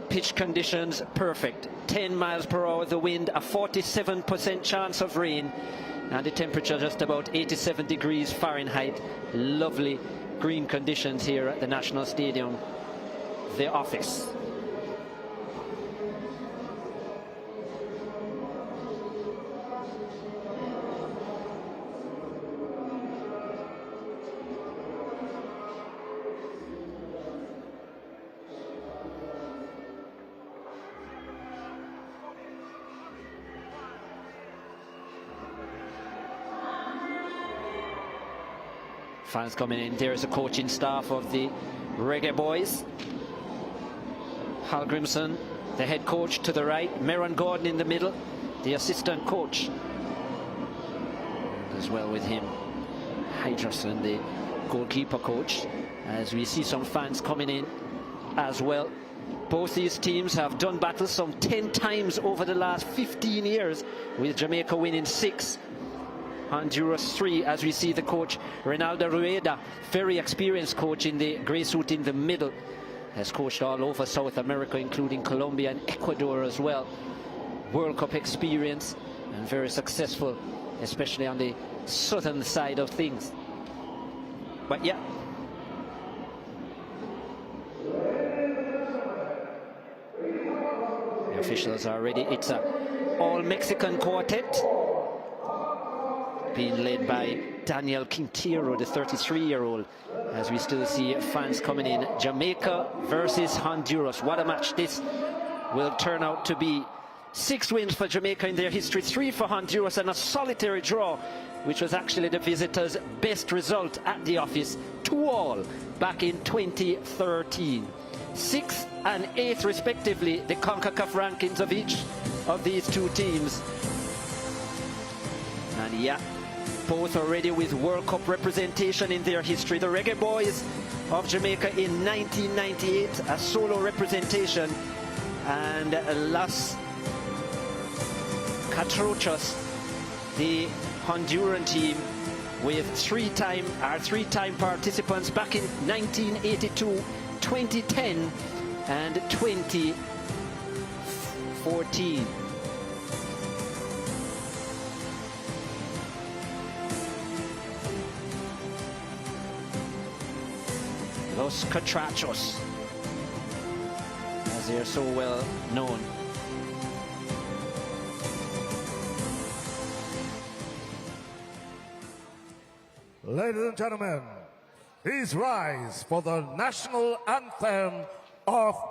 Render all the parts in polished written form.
pitch conditions perfect. 10 miles per hour the wind, a 47% chance of rain, and the temperature just about 87 degrees Fahrenheit. Lovely green conditions here at the National Stadium, the office. Fans coming in. There's the coaching staff of the Reggae Boys. Hal Grimson, the head coach, to the right. Meron Gordon in the middle, the assistant coach. As well with him, Hydroson, the goalkeeper coach. As we see some fans coming in as well. Both these teams have done battle some 10 times over the last 15 years, with Jamaica winning 6. Honduras 3, as we see the coach Ronaldo Rueda, very experienced coach in the grey suit in the middle, has coached all over South America, including Colombia and Ecuador as well. World Cup experience and very successful, especially on the southern side of things. But yeah, the officials are ready. It's a all Mexican quartet, being led by Daniel Quintero, the 33-year-old, as we still see fans coming in. Jamaica versus Honduras. What a match this will turn out to be. 6 wins for Jamaica in their history, 3 for Honduras, and a solitary draw, which was actually the visitors' best result at the office, 2-2 back in 2013. 6th and 8th respectively, the Concacaf rankings of each of these two teams. And yeah, both are ready with World Cup representation in their history. The Reggae Boys of Jamaica in 1998, a solo representation, and Las Catrochas, the Honduran team, with three-time participants back in 1982, 2010, and 2014. Los Catrachos, as they are so well known. Ladies and gentlemen, please rise for the national anthem of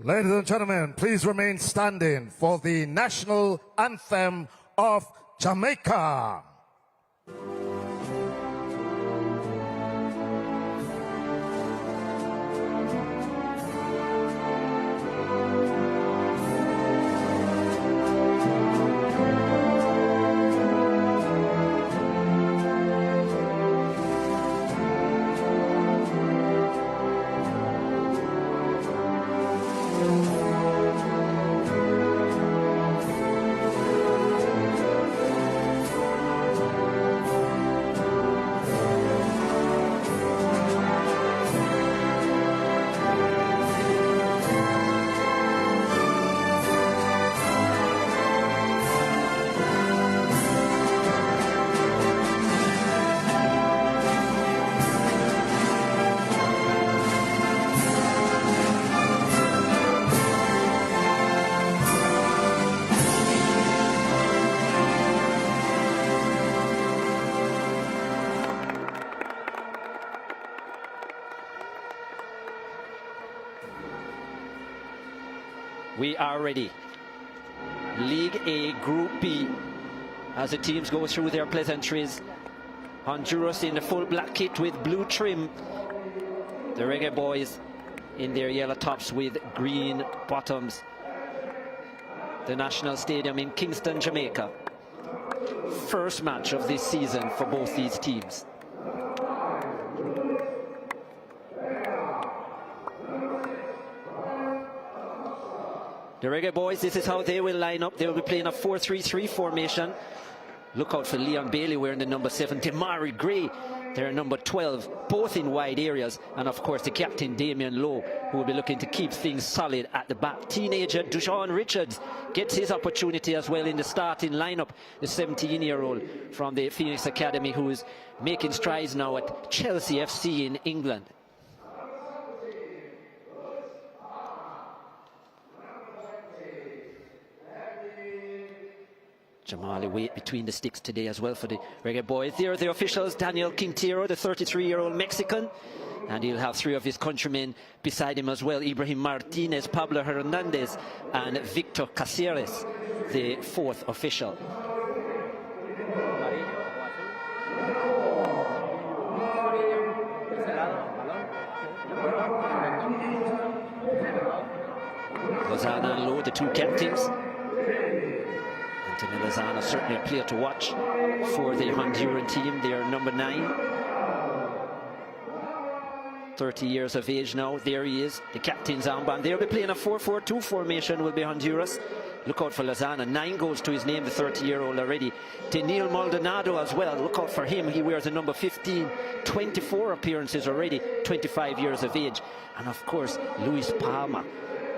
Ladies and gentlemen, please remain standing for the national anthem of Jamaica. We are ready. League A, Group B, as the teams go through their pleasantries. Honduras in the full black kit with blue trim. The Reggae Boys in their yellow tops with green bottoms. The National Stadium in Kingston, Jamaica. First match of this season for both these teams. The Reggae Boys, this is how they will line up. They will be playing a 4-3-3 formation. Look out for Leon Bailey wearing the number 7. Demari Gray, they're number 12, both in wide areas. And of course the captain Damian Lowe, who will be looking to keep things solid at the back. Teenager Deshaun Richards gets his opportunity as well in the starting lineup. The 17-year-old from the Phoenix Academy, who is making strides now at Chelsea FC in England. Jamali Waite between the sticks today as well for the Reggae Boys. There are the officials, Daniel Quintero, the 33-year-old Mexican. And he'll have 3 of his countrymen beside him as well. Ibrahim Martinez, Pablo Hernandez, and Victor Caceres, the 4th official. Lozana and Lowe, the 2 captains. Anthony Lozana, certainly a player to watch for the Honduran team. They are number 9. 30 years of age now. There he is, the captain's armband. They'll be playing a 4-4-2 formation, will be Honduras. Look out for Lozana. 9 goals to his name, the 30-year-old already. Daniel Maldonado as well. Look out for him. He wears the number 15. 24 appearances already. 25 years of age. And of course, Luis Palma,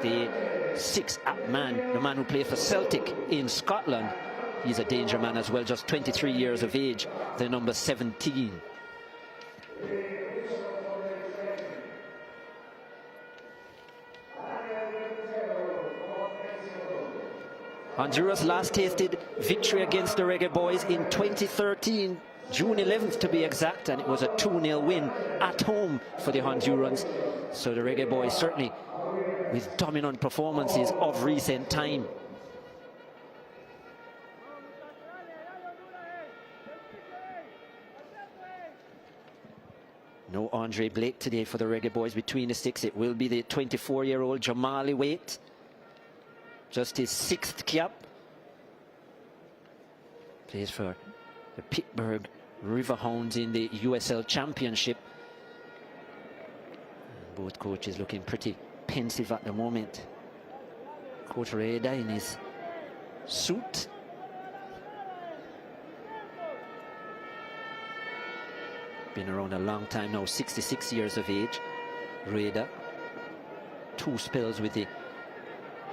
the 6th man, the man who played for Celtic in Scotland. He's a danger man as well, just 23 years of age, the number 17. Honduras last tasted victory against the Reggae Boys in 2013, June 11th to be exact, and it was a 2-0 win at home for the Hondurans. So the Reggae Boys certainly with dominant performances of recent time. No Andre Blake today for the Reggae Boys between the sticks. It will be the 24-year-old Jamali Waite. Just his 6th cap. Plays for the Pittsburgh Riverhounds in the USL Championship. And both coaches looking pretty pensive at the moment. Coach Reda in his suit. Been around a long time now, 66 years of age. Reda, 2 spells with the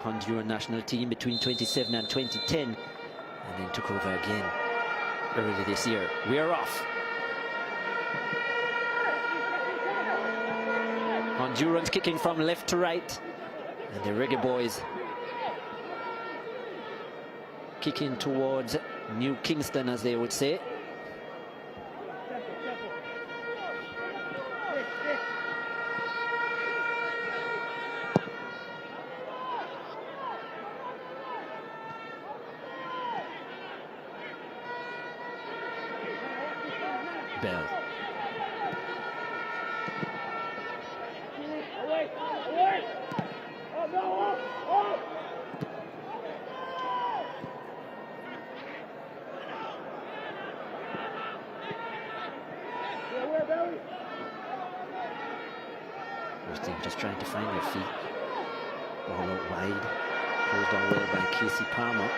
Honduran national team between 2007 and 2010, and then took over again early this year. We are off. Hondurans kicking from left to right, and the Reggae Boys kicking towards New Kingston, as they would say. Bell. First thing, just trying to find their feet. Ball out wide. Closed down well by Casey Palmer.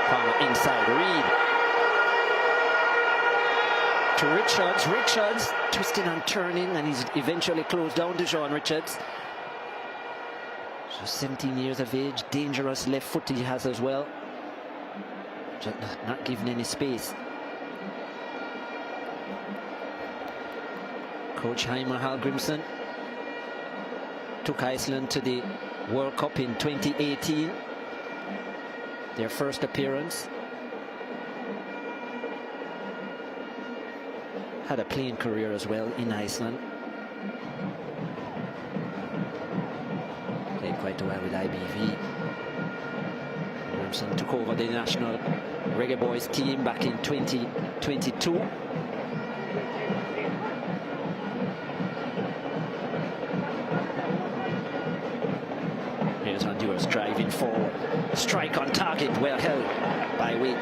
Palmer inside. Reed. To Richards. Richards twisting and turning, and he's eventually closed down to Deshaun Richards. So 17 years of age. Dangerous left foot he has as well. Just not giving any space. Coach Heimer Hallgrimsson took Iceland to the World Cup in 2018. Their first appearance. Had a playing career as well in Iceland. Played quite a while with IBV. Williamson took over the national Reggae Boys team back in 2022. Here's Honduras driving forward. Strike on target, well held by Wade.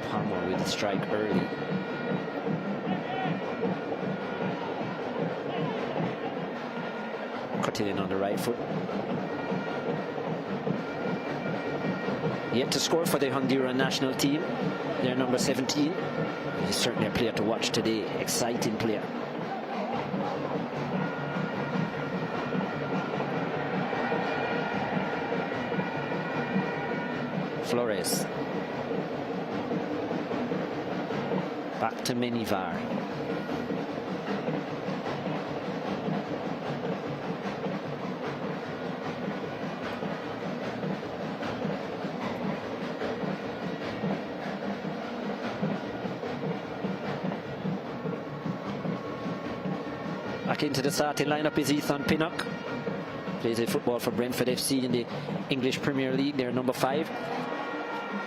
Palmer with the strike early. Cutting in on the right foot. Yet to score for the Honduran national team. They're number 17. He's certainly a player to watch today. Exciting player. Flores. Back to Menivar. Back into the starting lineup is Ethan Pinnock. Plays a football for Brentford FC in the English Premier League. They're number 5.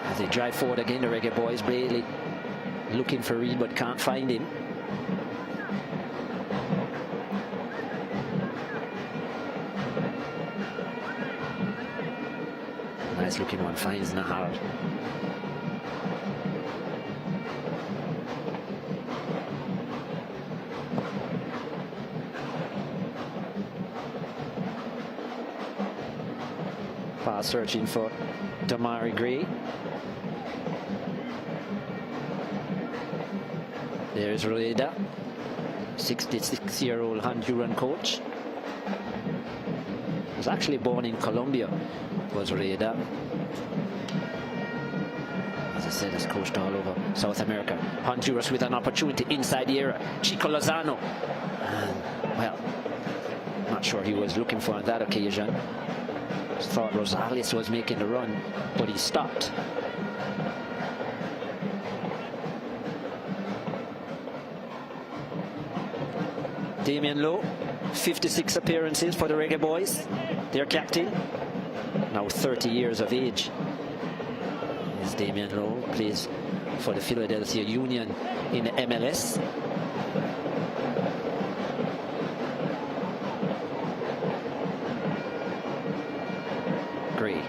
As they drive forward again, the Reggae Boys. Bailey looking for Reed but can't find him. Nice looking one, finds Nahar. Pass searching for Damari Gray. There's Rueda, 66-year-old Honduran coach. Was actually born in Colombia, was Rueda. As I said, has coached all over South America. Honduras with an opportunity inside the area. Chico Lozano. And, well, not sure he was looking for on that occasion. Thought Rosales was making the run, but he stopped. Damian Lowe, 56 appearances for the Reggae Boys. Their captain, now 30 years of age. Is Damian Lowe, plays for the Philadelphia Union in the MLS. Gray.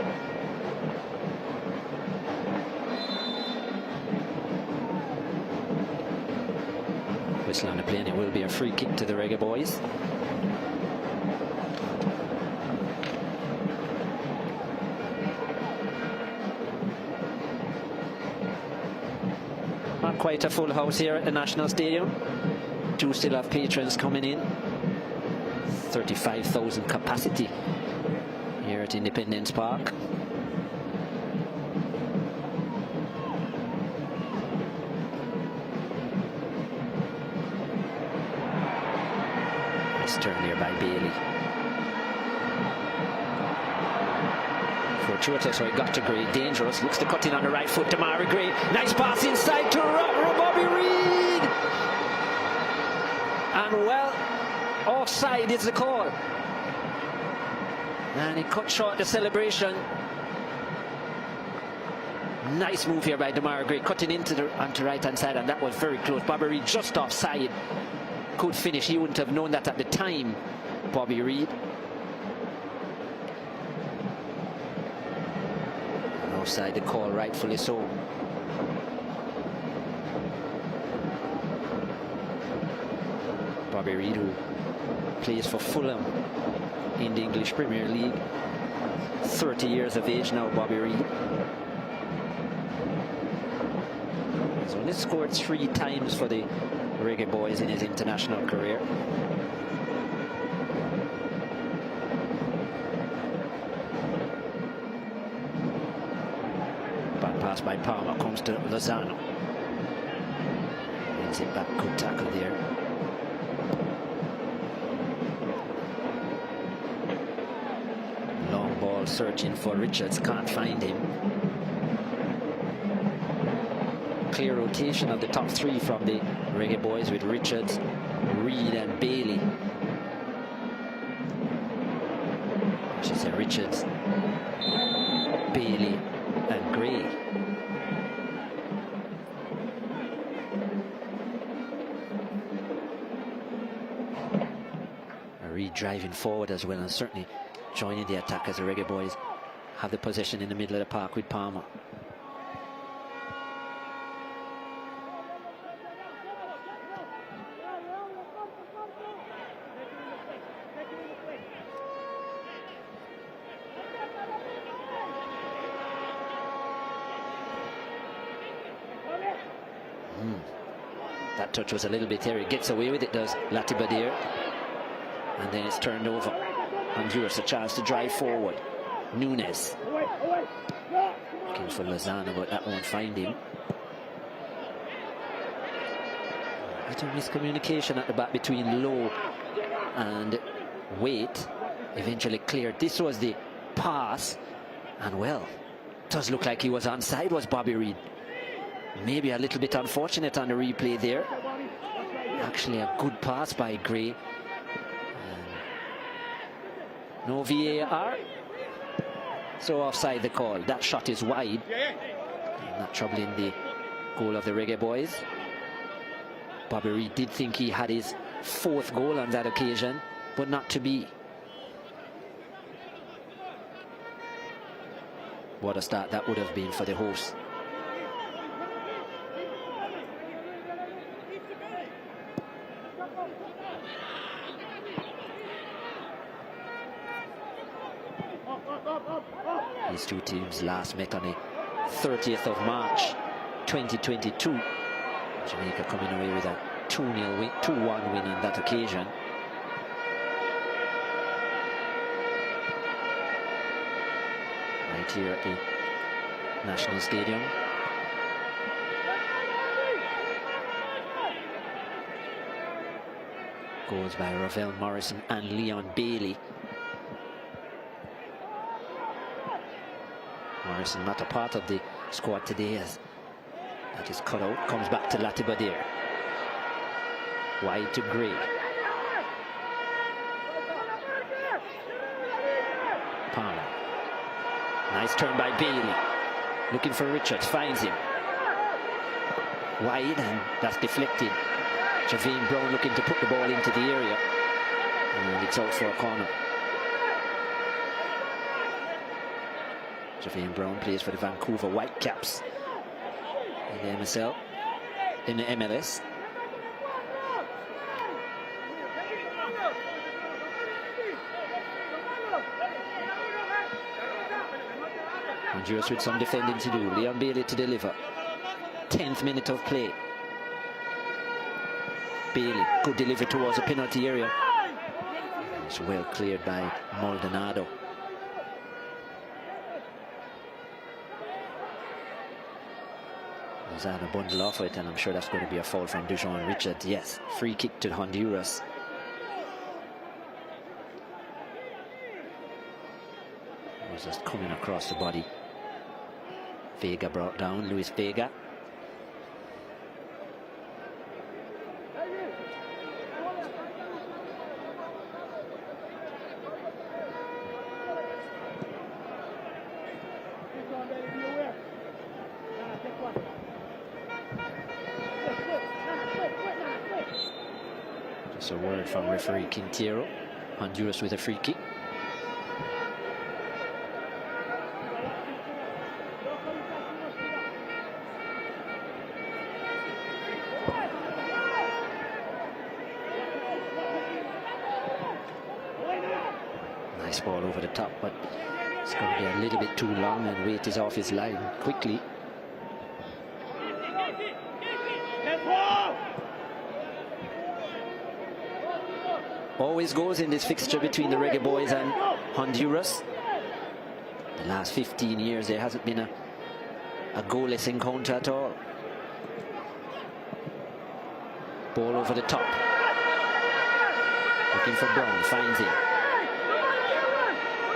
Whistle on the plane, it will be a free kick to the Reggae Boys. Not quite a full house here at the National Stadium. Do still have patrons coming in. 35,000 capacity here at Independence Park. Nice turn here by Bailey. Fortuitous, so he got to Gray. Dangerous. Looks to cut in on the right foot to Mari Gray. Nice pass inside to Bobby Reed. And well, offside is the call. And he cut short the celebration. Nice move here by Damari Gray, cutting onto right hand side, and that was very close. Bobby Reed just offside. Could finish. He wouldn't have known that at the time, Bobby Reed. And offside the call, rightfully so. Bobby Reed, who plays for Fulham in the English Premier League. 30 years of age now, Bobby Reed. He's only scored 3 times for the Reggae Boys in his international career. Bad pass by Palmer, comes to Lozano. Wins it back, good tackle there. Long ball searching for Richards, can't find him. clear rotation of the top three from the Reggae Boys with Richards, Reed and Bailey. I should say Richards, Bailey and Gray. Reed driving forward as well, and certainly joining the attack as the Reggae Boys have the possession in the middle of the park with Palmer. That touch was a little bit hairy. Gets away with it, does Latibadir. And then it's turned over. Honduras a chance to drive forward. Nunes. Looking for Lozano, but that won't find him. A little miscommunication at the back between Lowe and Waite. Eventually cleared. This was the pass. And well, does look like he was onside, was Bobby Reed. Maybe a little bit unfortunate on the replay there. Actually a good pass by Gray. No VAR. So offside the call. That shot is wide. Not troubling the goal of the Reggae Boys. Bobby Reed did think he had his 4th goal on that occasion, but not to be. What a start that would have been for the hosts. These two teams last met on the 30th of March 2022. Jamaica coming away with a 2-1 win on that occasion. Right here at the National Stadium. Goals by Ravel Morrison and Leon Bailey. Morrison not a part of the squad today as that is cut out. Comes back to Latibadir. Wide to Gray. Palmer. Nice turn by Bailey. Looking for Richards. Finds him. Wide, and that's deflected. Javane Brown looking to put the ball into the area. And it's out for a corner. Javane Brown plays for the Vancouver Whitecaps in the MSL, in the MLS. Honduras with some defending to do. Leon Bailey to deliver. 10th minute of play. Bailey could deliver towards the penalty area. It's well cleared by Maldonado. Lozano bundle off it, and I'm sure that's going to be a foul from Dujon Richards. Yes, free kick to Honduras. It was just coming across the body. Vega brought down, Luis Vega. Just a word from referee Quintero. Honduras with a free kick. Nice ball over the top, but it's going to be a little bit too long, and Waite is off his line quickly. Always goes in this fixture between the Reggae Boys and Honduras. The last 15 years there hasn't been a goalless encounter at all. Ball over the top. Looking for Brown, finds him.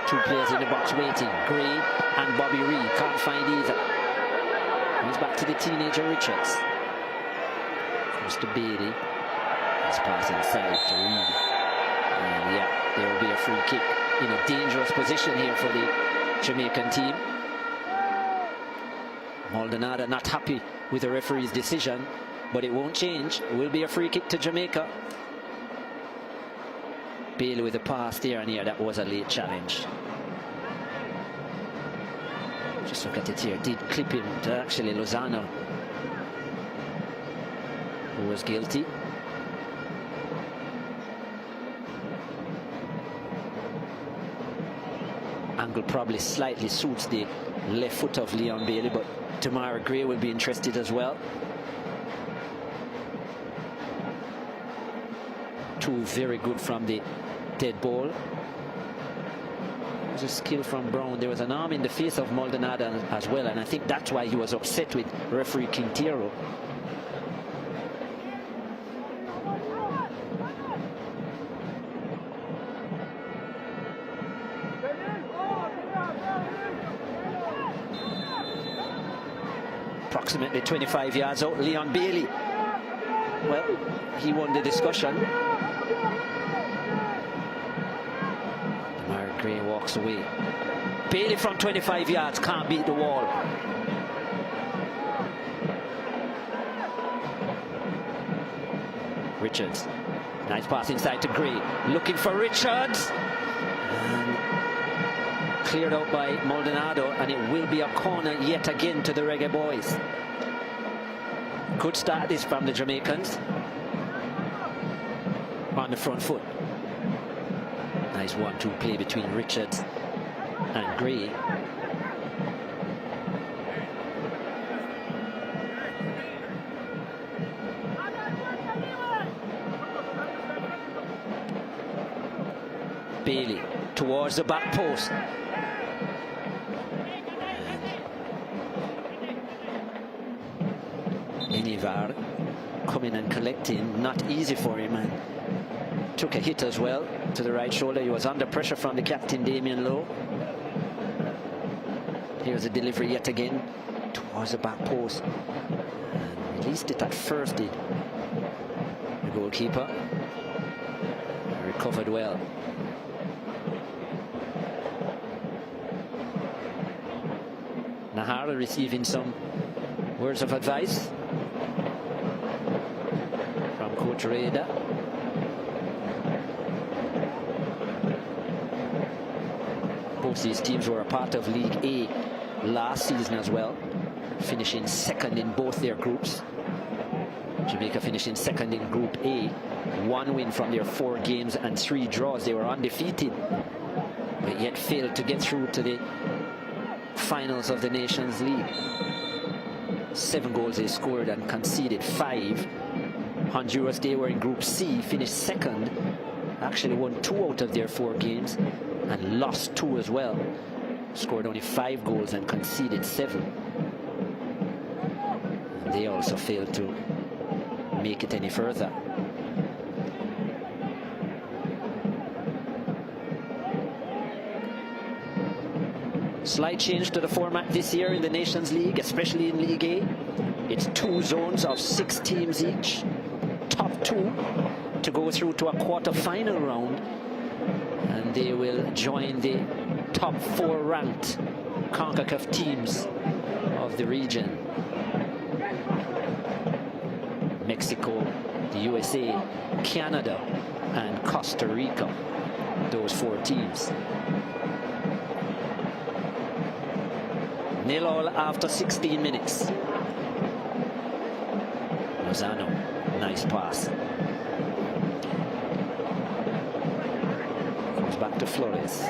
Two players in the box waiting. Gray and Bobby Reed can't find either. He's back to the teenager Richards. Comes to Bailey. He's passing inside to Reed. And yeah, there will be a free kick in a dangerous position here for the Jamaican team. Maldonado not happy with the referee's decision, but it won't change. It will be a free kick to Jamaica. Bailey with the pass there, and here that was a late challenge. Just look at it here. Did clip him to actually Lozano, who was guilty. Angle probably slightly suits the left foot of Leon Bailey, but Tamara Gray will be interested as well. Two very good from the dead ball. It was a skill from Brown. There was an arm in the face of Maldonado as well, and I think that's why he was upset with referee Quintero. Approximately 25 yards out, Leon Bailey. Well, he won the discussion. Tamara Gray walks away. Bailey from 25 yards can't beat the wall. Richards. Nice pass inside to Gray. Looking for Richards. And cleared out by Maldonado, and it will be a corner yet again to the Reggae Boys. Good start this from the Jamaicans. On the front foot. Nice 1-2 play between Richards and Gray. Bailey towards the back post. Enivar coming and collecting, not easy for him, and took a hit as well to the right shoulder. He was under pressure from the captain, Damien Lowe. Here's a delivery yet again towards the back post, and released it at first, did the goalkeeper. Recovered well. Nahara receiving some words of advice from Coach Reda. Both these teams were a part of League A last season as well, finishing second in both their groups. Jamaica finishing second in Group A, 1 win from their 4 games and 3 draws. They were undefeated, but yet failed to get through to the finals of the Nations League. 7 goals they scored and conceded 5. Honduras, they were in Group C, finished second, actually won 2 out of their 4 games and lost 2 as well. Scored only 5 goals and conceded 7. And they also failed to make it any further. Slight change to the format this year in the Nations League, especially in League A. It's 2 zones of 6 teams each. Top 2 to go through to a quarter-final round, and they will join the top 4 ranked Concacaf teams of the region. Mexico, the USA, Canada, and Costa Rica. Those 4 teams. 0-0 after 16 minutes. Lozano, nice pass. Comes back to Flores.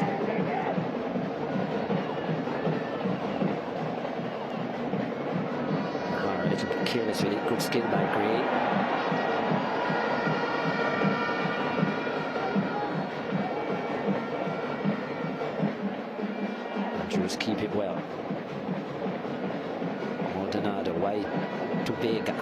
A little bit careless with it. Good skill by Gray. Andrews keep it well. Maldonado wide to Vega.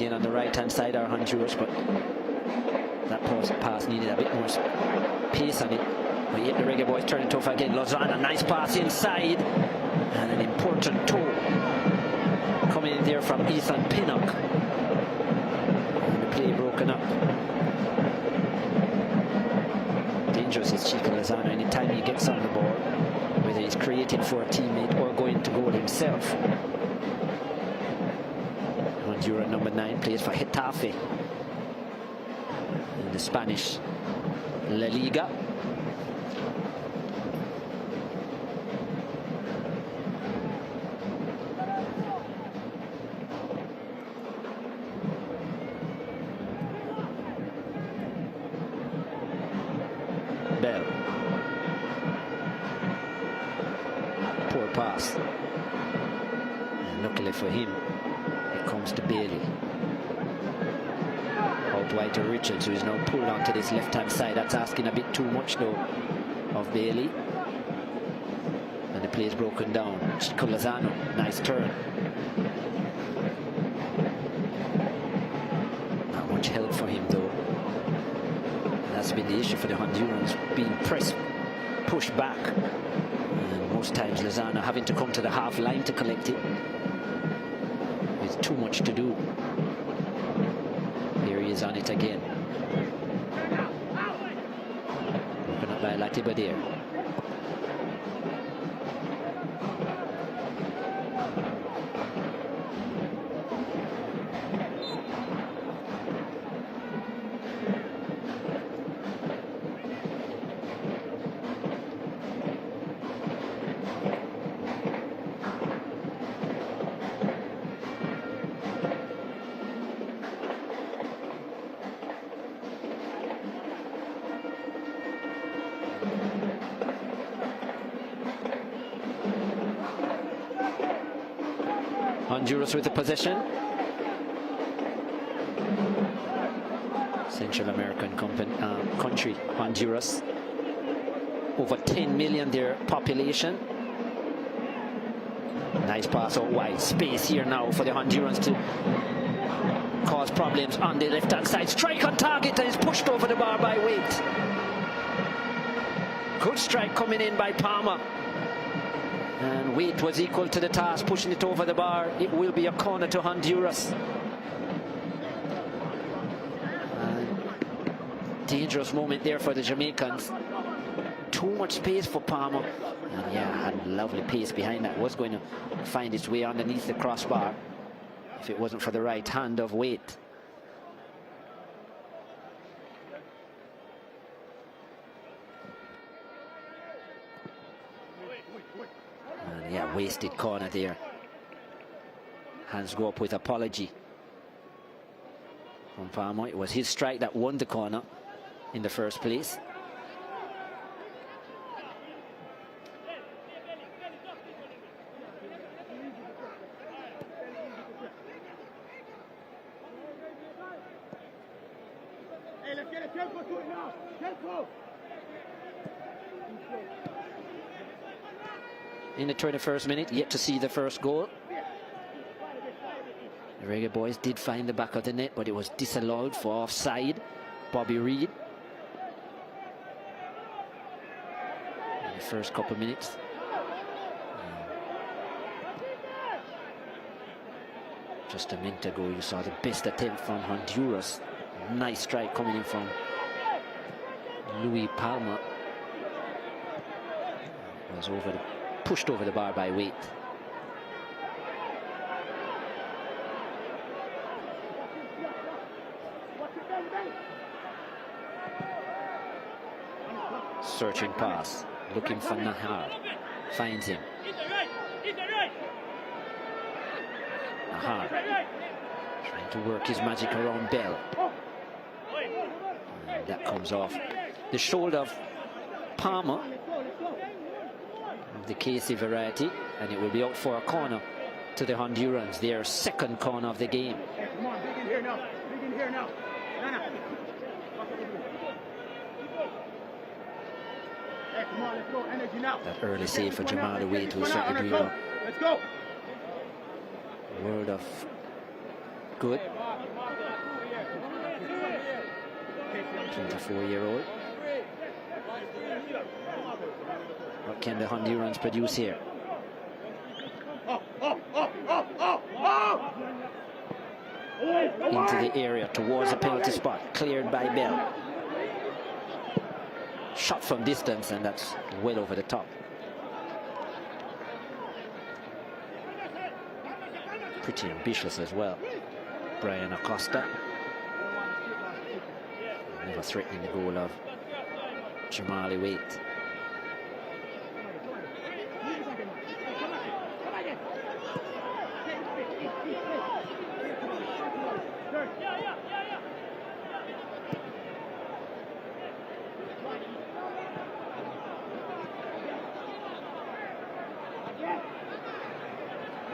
again on the right-hand side are Honduras, but that pass needed a bit more pace on it. But yet the Reggae Boys turn it off again. Lozana, nice pass inside, and an important toe coming in there from Ethan Pinnock. And the play broken up. Dangerous is Chico Lozano anytime he gets on the ball, whether he's creating for a teammate or going to goal himself. Honduras number 9 plays for Getafe in the Spanish La Liga. Bell. Poor pass. And luckily for him, it comes to Bailey. Out wide to Richards, who is now pulled onto this left-hand side. That's asking a bit too much, though, of Bailey. And the play is broken down. Chico Lozano, nice turn. Not much help for him, though. That's been the issue for the Hondurans, being pressed, pushed back, and most times Lozano having to come to the half line to collect it with too much to do. Here he is on it again. Broken up by Latibadir. Honduras with the possession. Central American country, Honduras. Over 10 million their population. Nice pass out wide. Space here now for the Hondurans to cause problems on the left-hand side. Strike on target and is pushed over the bar by Waite. Good strike coming in by Palmer. And Waite was equal to the task, pushing it over the bar. It will be a corner to Honduras. Dangerous moment there for the Jamaicans. Too much space for Palmer. And yeah, had lovely pace behind that. Was going to find its way underneath the crossbar if it wasn't for the right hand of Waite. And yeah, wasted corner there. Hands go up with apology from Palmer. It was his strike that won the corner in the first place. In the 21st minute, yet to see the first goal. The Reggae Boys did find the back of the net, but it was disallowed for offside. Bobby Reed. In the first couple of minutes. Just a minute ago, you saw the best attempt from Honduras. Nice strike coming in from Louis Palmer. It was pushed over the bar by Waite. Searching pass, looking for Nahar. Finds him. Nahar trying to work his magic around Bell. And that comes off the shoulder of Palmer, of the Casey variety, and it will be out for a corner to the Hondurans, their second corner of the game. Come on, big in here now. Big in here now. Hey, come on, let's go. Energy now. That early save for Jamal Waite will certainly do Let's go. a world of good. 24-year-old. What can the Hondurans produce here? Into the area towards the penalty spot, cleared by Bell. Shot from distance, and that's well over the top. Pretty ambitious as well. Brian Acosta. Never threatening the goal of Jamali Waite.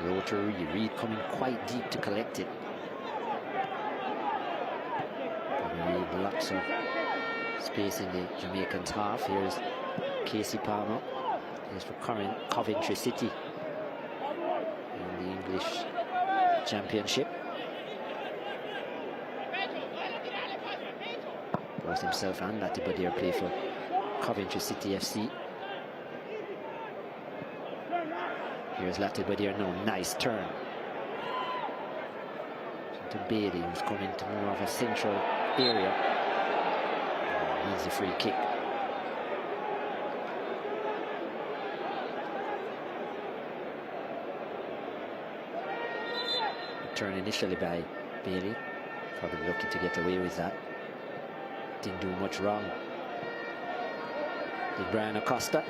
Rotary Reed coming quite deep to collect it. Reed, lots of space in the Jamaicans' half. Here's Casey Palmer. Here's for current Coventry City in the English Championship. Both himself and Lati Badir play for Coventry City FC. Here's Lati Badir now, nice turn. To Bailey, who's coming to more of a central area. Needs a free kick. Turn initially by Bailey. Probably looking to get away with that. Didn't do much wrong. Did Brian Acosta.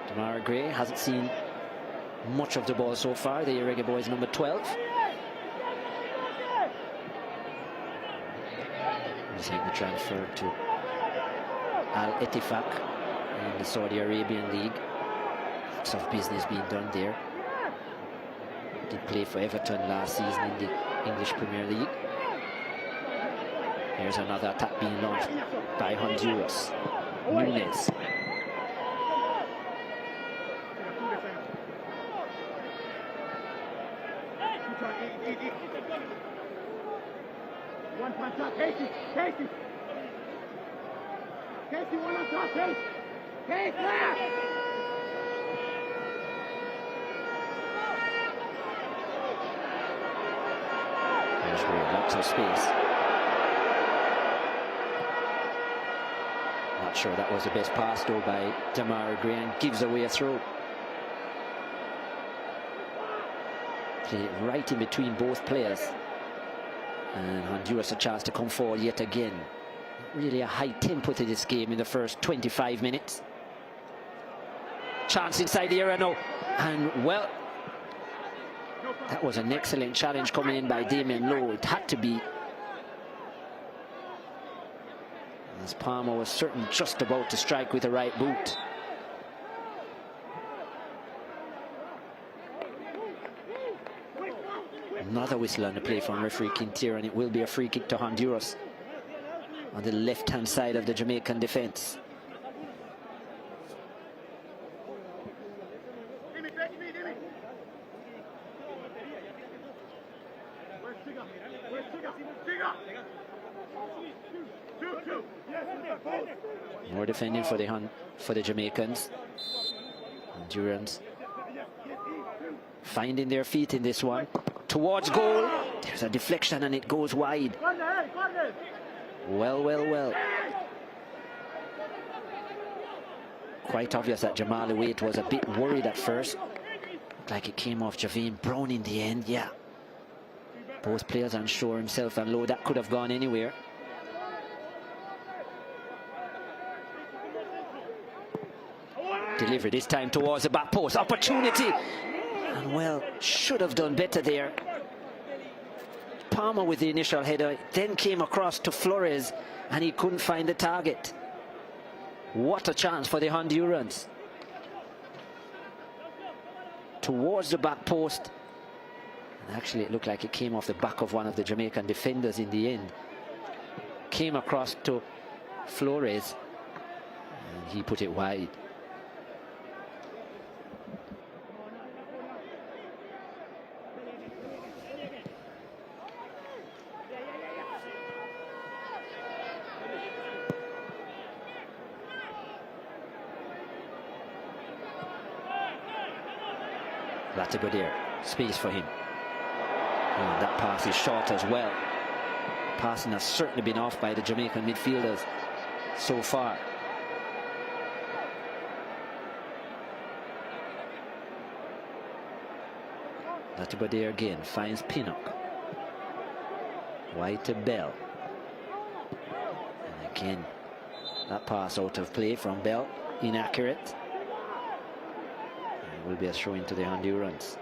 Damara Gray hasn't seen much of the ball so far. The Irrega boys number 12. He's taking the transfer to Al Ettifaq in the Saudi Arabian League. Lots of business being done there. Did play for Everton last season in the English Premier League. Here's another attack being launched by Honduras. Nunes. One punch up, Casey, Casey. Casey, one on top, Casey. Casey, left. There's Ray, lots of space. Not sure that was the best pass though by Damara Gray, and gives away a throw. Played it right in between both players. And Honduras a chance to come forward yet again. Really a high tempo to this game in the first 25 minutes. Chance inside the area now. And well, that was an excellent challenge coming in by Damien Lowe. It had to be. As Palmer was certain just about to strike with the right boot. Another whistle on the play from referee Quintero, and it will be a free kick to Honduras on the left-hand side of the Jamaican defense. More defending for the Jamaicans. Hondurans finding their feet in this one. Towards goal. There's a deflection and it goes wide. Well, well, well. Quite obvious that Jamali Waite was a bit worried at first. Looked like it came off Javine Brown in the end, yeah. Both players unsure, himself and Lowe. That could have gone anywhere. Delivery this time towards the back post. Opportunity. And well, should have done better there. Palmer with the initial header, then came across to Flores, and he couldn't find the target. What a chance for the Hondurans. Towards the back post. And actually, it looked like it came off the back of one of the Jamaican defenders in the end. Came across to Flores, and he put it wide. Latibeaudiere, space for him. And that pass is short as well. Passing has certainly been off by the Jamaican midfielders so far. Latibeaudiere again finds Pinnock. Wide to Bell. And again, that pass out of play from Bell, inaccurate. And will be a throw into the Hondurans.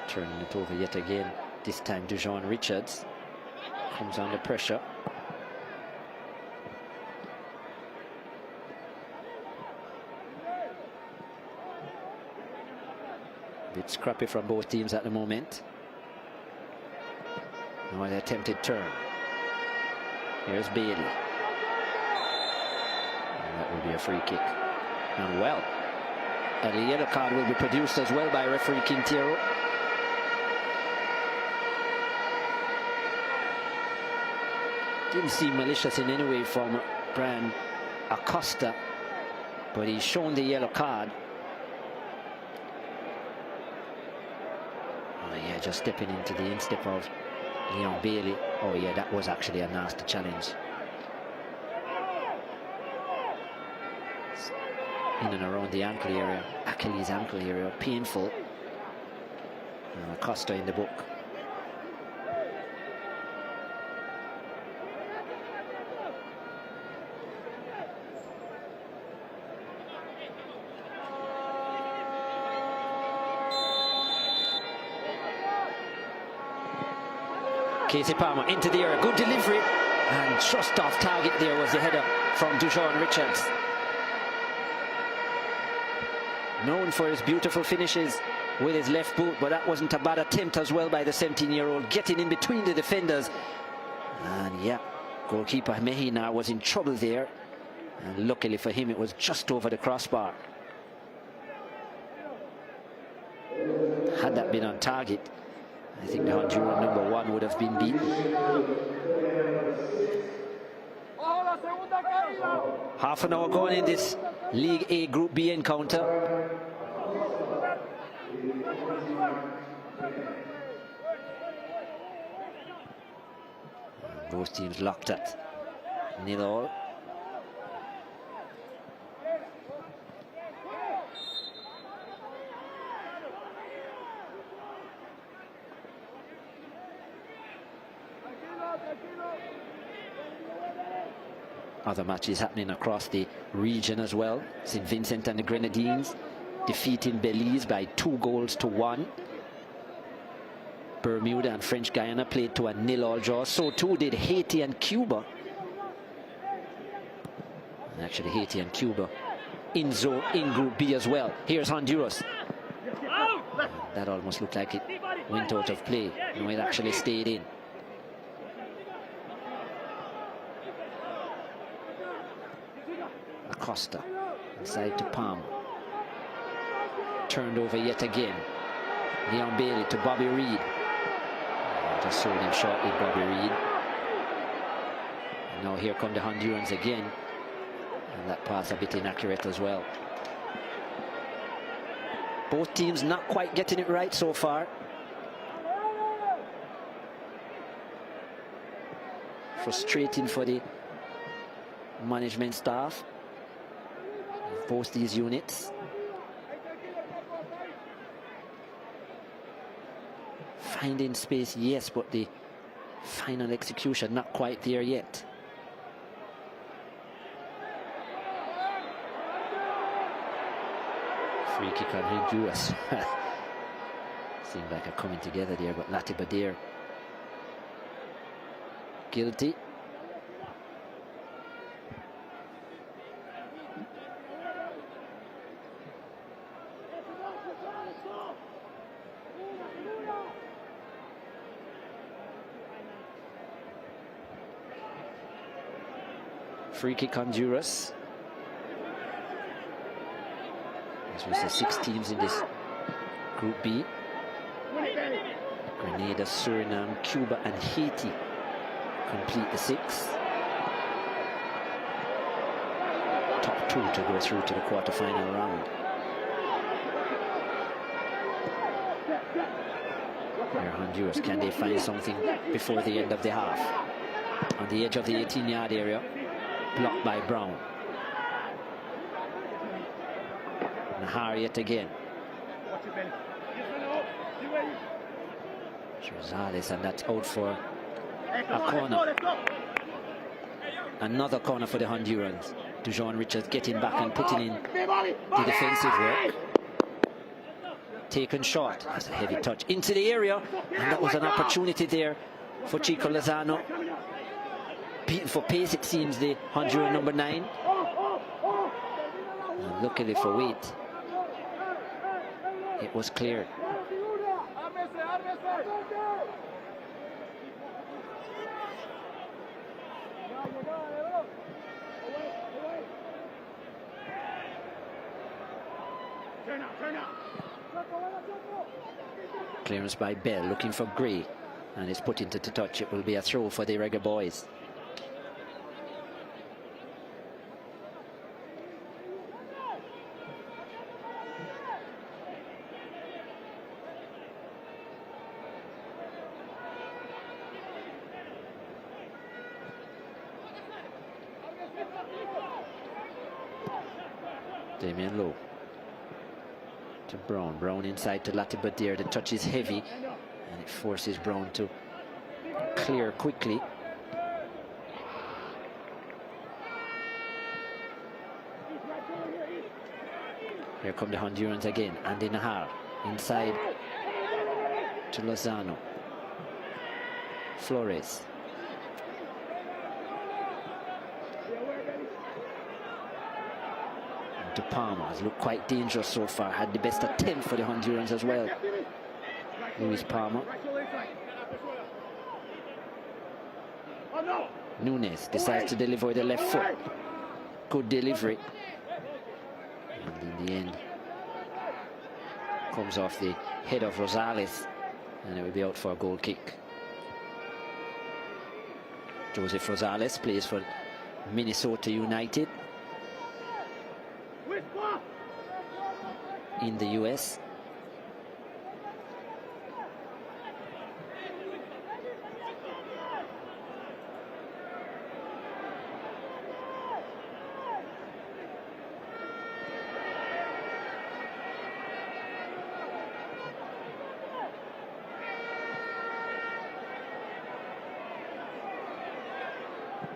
Turning it over yet again. This time Dujon Richards comes under pressure. Bit scrappy from both teams at the moment. Now an attempted turn. Here's Bailey. And that will be a free kick. And well, and a yellow card will be produced as well by referee Quintero. Didn't seem malicious in any way from Brian Acosta, but he's shown the yellow card. Oh yeah, just stepping into the instep of Leon Bailey. Oh yeah, that was actually a nasty challenge. In and around the ankle area, Achilles ankle area, painful. And Acosta in the book. Casey Palmer into the air, good delivery, and just off target there was the header from Dujon Richards. Known for his beautiful finishes with his left boot, but that wasn't a bad attempt as well by the 17-year-old, getting in between the defenders. And yeah, goalkeeper Mejina was in trouble there, and luckily for him it was just over the crossbar. Had that been on target, I think the Honduran number 1 would have been beaten. Half an hour gone in this League A Group B encounter. Both teams locked at 0-0. Other matches happening across the region as well. St. Vincent and the Grenadines defeating Belize by 2-1. Bermuda and French Guiana played to a 0-0 draw. So too did Haiti and Cuba. And actually Haiti and Cuba in Group B as well. Here's Honduras. That almost looked like it went out of play. No, it actually stayed in. Acosta inside to Palm. Turned over yet again. Leon Bailey to Bobby Reed. Just sold him shortly, Bobby Reed. And now here come the Hondurans again. And that pass a bit inaccurate as well. Both teams not quite getting it right so far. Frustrating for the management staff of both these units. Finding space, yes, but the final execution not quite there yet. Free kick on Honduras. Seemed like a coming together there, but Latibeaudiere Guilty. Free kick Honduras. As we say, 6 teams in this Group B. Grenada, Suriname, Cuba and Haiti complete the 6. Top 2 to go through to the quarter-final round. Here Honduras, can they find something before the end of the half? On the edge of the 18-yard area, blocked by Brown. Nahar yet again. Rosales, and that's out for a corner. Another corner for the Hondurans. Dujon Richards getting back and putting in the defensive work. Taken short. That's a heavy touch into the area, and that was an opportunity there for Chico Lozano. Beaten for pace, it seems, the Honduran number 9. And luckily for weight, it was cleared. Clearance by Bell, looking for Gray, and it's put into the touch. It will be a throw for the Reggae Boys. Damien Lowe to Brown. Brown inside to Latibadir. The touch is heavy and it forces Brown to clear quickly. Here come the Hondurans again. Andy Nahar inside to Lozano. Flores. De Palma has looked quite dangerous so far. Had the best attempt for the Hondurans as well. Luis Palma. Nunes decides to deliver with the left foot. Good delivery. And in the end, comes off the head of Rosales, and it will be out for a goal kick. Joseph Rosales plays for Minnesota United in the US.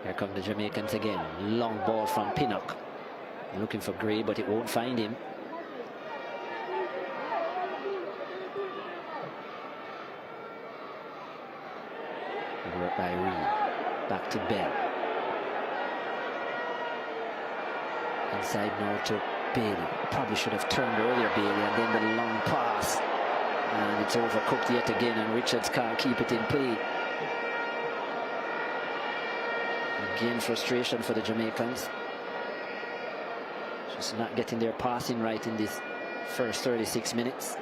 Here come the Jamaicans again. Long ball from Pinnock. Looking for Gray, but it won't find him. Good work by Reed. Back to Bell. Inside now to Bailey. Probably should have turned earlier, Bailey, and then the long pass. And it's overcooked yet again, and Richards can't keep it in play. Again, frustration for the Jamaicans. Just not getting their passing right in this first 36 minutes.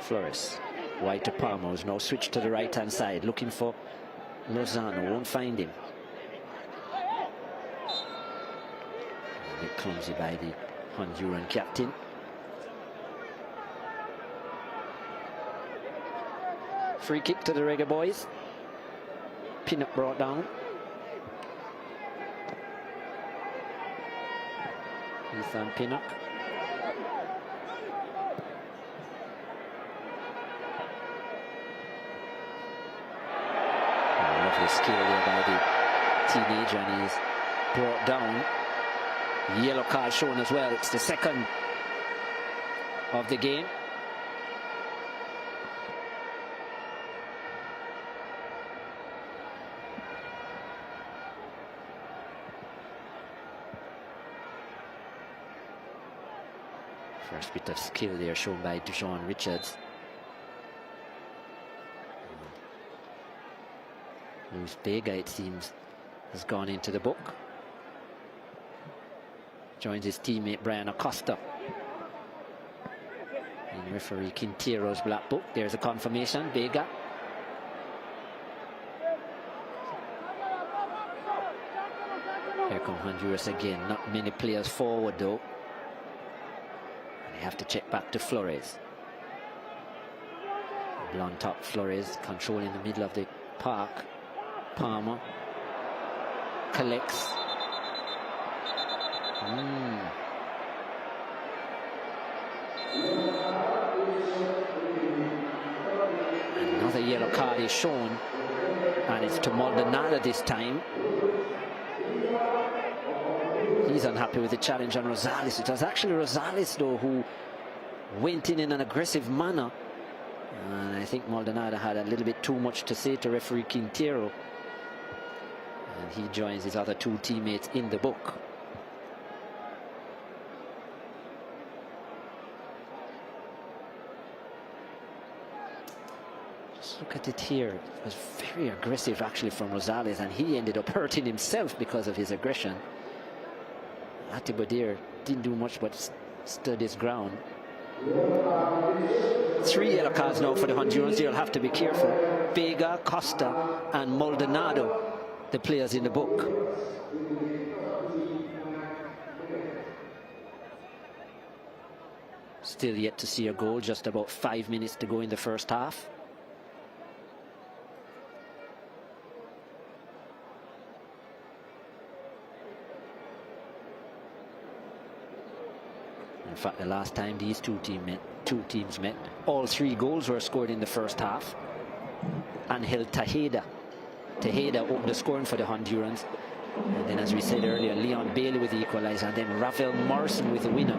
Flores, wide to Palma, who's now switched to the right hand side, looking for Lozano, won't find him. A bit clumsy by the Honduran captain. Free kick to the Reggae Boys. Pinnock brought down. Ethan Pinnock. Lovely skill there by the teenager, and he's brought down. Yellow card shown as well. It's the second of the game. First bit of skill there shown by Dujon Richards. Luis Vega, it seems, has gone into the book. Joins his teammate Brian Acosta in referee Quintero's black book. There's a confirmation. Vega. Here come Honduras again. Not many players forward though. They have to check back to Flores. Blonde top Flores controlling the middle of the park. Palmer collects. Another yellow card is shown, and it's to Maldonado this time. He's unhappy with the challenge on Rosales. It was actually Rosales though who went in an aggressive manner, and I think Maldonado had a little bit too much to say to referee Quintero, and he joins his other two teammates in the book. Just look at it here. It was very aggressive actually from Rosales, and he ended up hurting himself because of his aggression. Atibadir didn't do much but stood his ground. 3 yellow cards now for the Hondurans. They'll have to be careful. Vega, Costa and Maldonado, the players in the book. Still yet to see a goal. Just about 5 minutes to go in the first half. In fact, the last time these two teams met, all 3 goals were scored in the first half. Angel Tejeda opened the scoring for the Hondurans. And then, as we said earlier, Leon Bailey with the equalizer, and then Rafael Morrison with the winner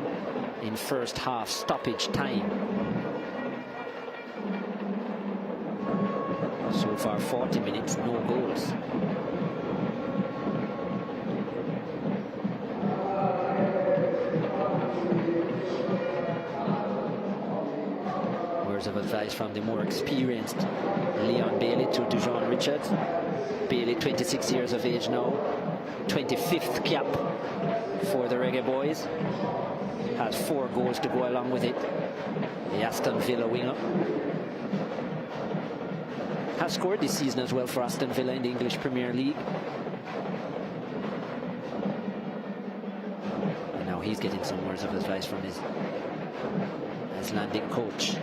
in first half stoppage time. So far, 40 minutes, no goals. Of advice from the more experienced Leon Bailey to Dujon Richards. Bailey, 26 years of age now, 25th cap for the Reggae Boys, has 4 goals to go along with it. The Aston Villa winger has scored this season as well for Aston Villa in the English Premier League, and now he's getting some words of advice from his Icelandic coach.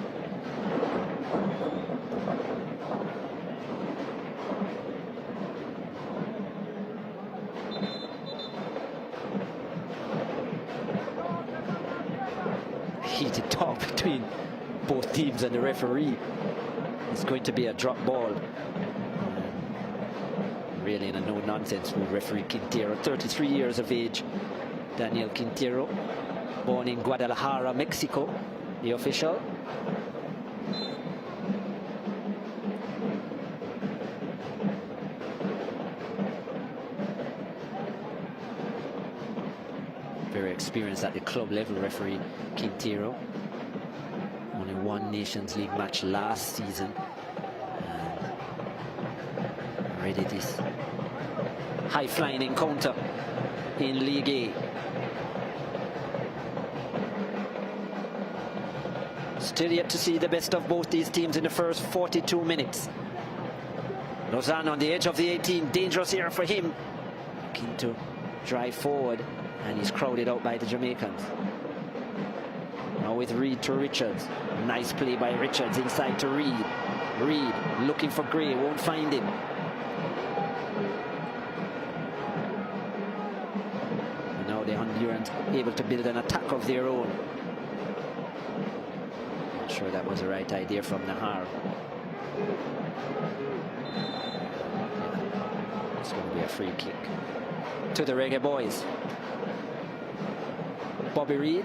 Heated talk between both teams and the referee. It's going to be a drop ball. Really in a no-nonsense with referee Quintero. 33 years of age, Daniel Quintero, born in Guadalajara, Mexico, the official. Very experienced at the club level, referee Quintero. Only 1 Nations League match last season. And already this high-flying encounter in League A. Still yet to see the best of both these teams in the first 42 minutes. Lozano on the edge of the 18, dangerous here for him. Looking to drive forward, and he's crowded out by the Jamaicans. Now with Reed to Richards. Nice play by Richards inside to Reed. Reed looking for Gray, won't find him. And now the Hondurans able to build an attack of their own. Not sure that was the right idea from Nahar. It's going to be a free kick to the Reggae Boys. Bobby Reed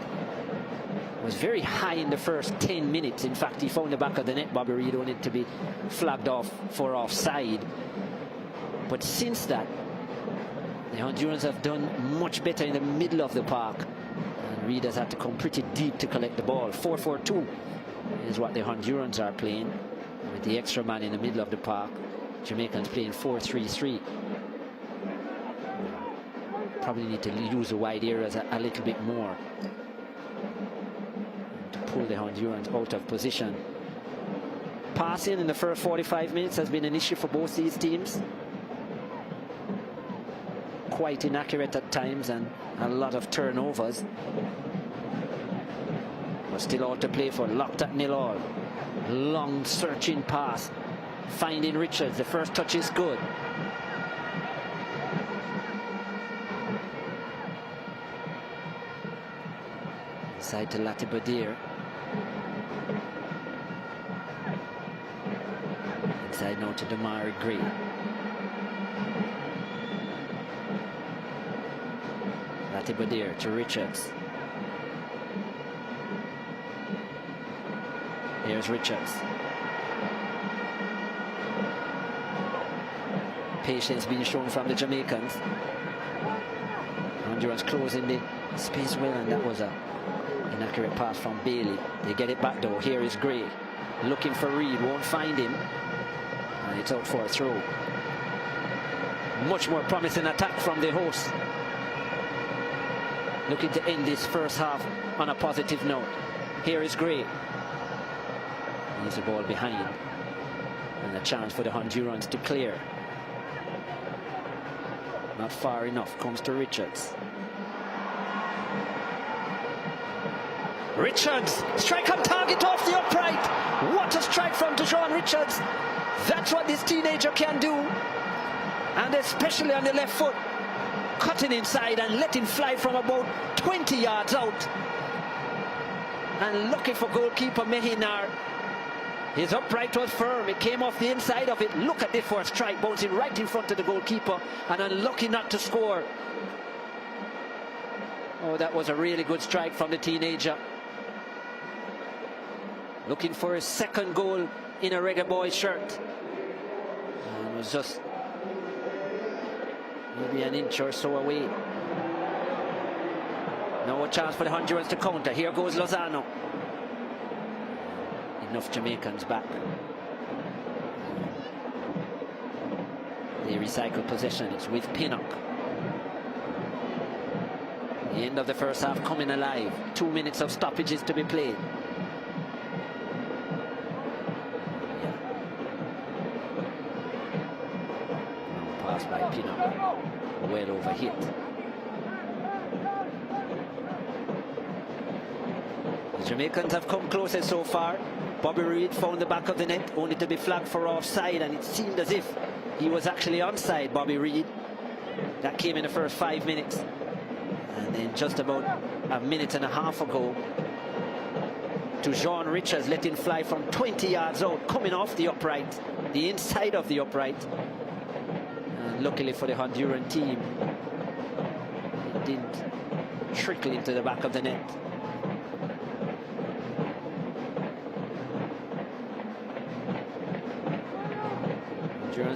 was very high in the first 10 minutes. In fact, he found the back of the net. Bobby Reed wanted to be flagged off for offside. But since that, the Hondurans have done much better in the middle of the park. And Reed has had to come pretty deep to collect the ball. 4-4-2 is what the Hondurans are playing, with the extra man in the middle of the park. Jamaicans playing 4-3-3. Probably need to use the wide areas a little bit more to pull the Hondurans out of position. Passing in the first 45 minutes has been an issue for both these teams. Quite inaccurate at times and a lot of turnovers. But still all to play for, locked at 0-0. Long searching pass, finding Richards. The first touch is good. Inside to Latibadir. Inside now to Damari Gray. Latibadir to Richards. Here's Richards. Patience being shown from the Jamaicans. Hondurans closing the space well, and that was a inaccurate pass from Bailey. They get it back though. Here is Gray looking for Reed, won't find him, and it's out for a throw. Much more promising attack from the hosts, looking to end this first half on a positive note. Here is Gray. He's the ball behind, and a chance for the Hondurans to clear. Not far enough. Comes to Richards. Richards, strike on target off the upright. What a strike from Dejon Richards. That's what this teenager can do. And especially on the left foot. Cutting inside and letting fly from about 20 yards out. And looking for goalkeeper Mehinar. His upright was firm. It came off the inside of it. Look at this for a strike, bouncing right in front of the goalkeeper and unlucky not to score. Oh, that was a really good strike from the teenager. Looking for his second goal in a Reggae Boys shirt. And it was just maybe an inch or so away. No chance for the Hondurans to counter. Here goes Lozano. Enough Jamaicans back. They recycle possession. It's with Pinnock. The end of the first half coming alive. 2 minutes of stoppages to be played. Pass by Pinnock. Well overhit. The Jamaicans have come closest so far. Bobby Reed found the back of the net, only to be flagged for offside, and it seemed as if he was actually onside, Bobby Reed. That came in the first 5 minutes. And then just about a minute and a half ago, to Jean Richards, letting fly from 20 yards out, coming off the upright, the inside of the upright. And luckily for the Honduran team, it didn't trickle into the back of the net.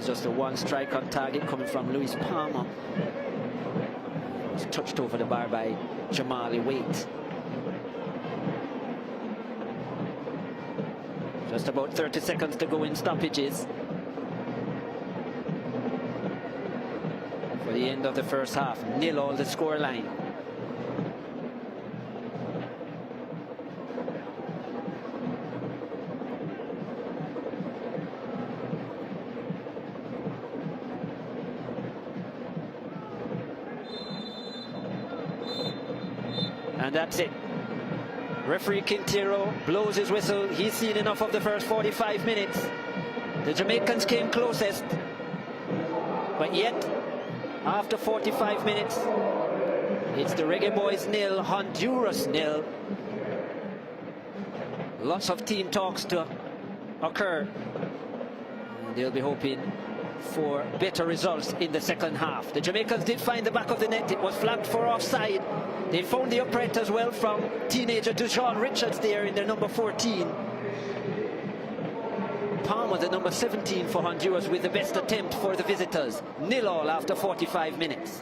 Just a one strike on target coming from Luis Palmer. It's touched over the bar by Jamali Waite. Just about 30 seconds to go in stoppages for the end of the first half. 0-0 the score line. And that's it. Referee Quintero blows his whistle. He's seen enough of the first 45 minutes. The Jamaicans came closest, but yet, after 45 minutes, it's the Reggae Boys 0, Honduras 0. Lots of team talks to occur. And they'll be hoping for better results in the second half. The Jamaicans did find the back of the net. It was flagged for offside. They found the upright as well from teenager Deshaun Richards there in their number 14. Palmer, the number 17 for Honduras, with the best attempt for the visitors. 0-0 after 45 minutes.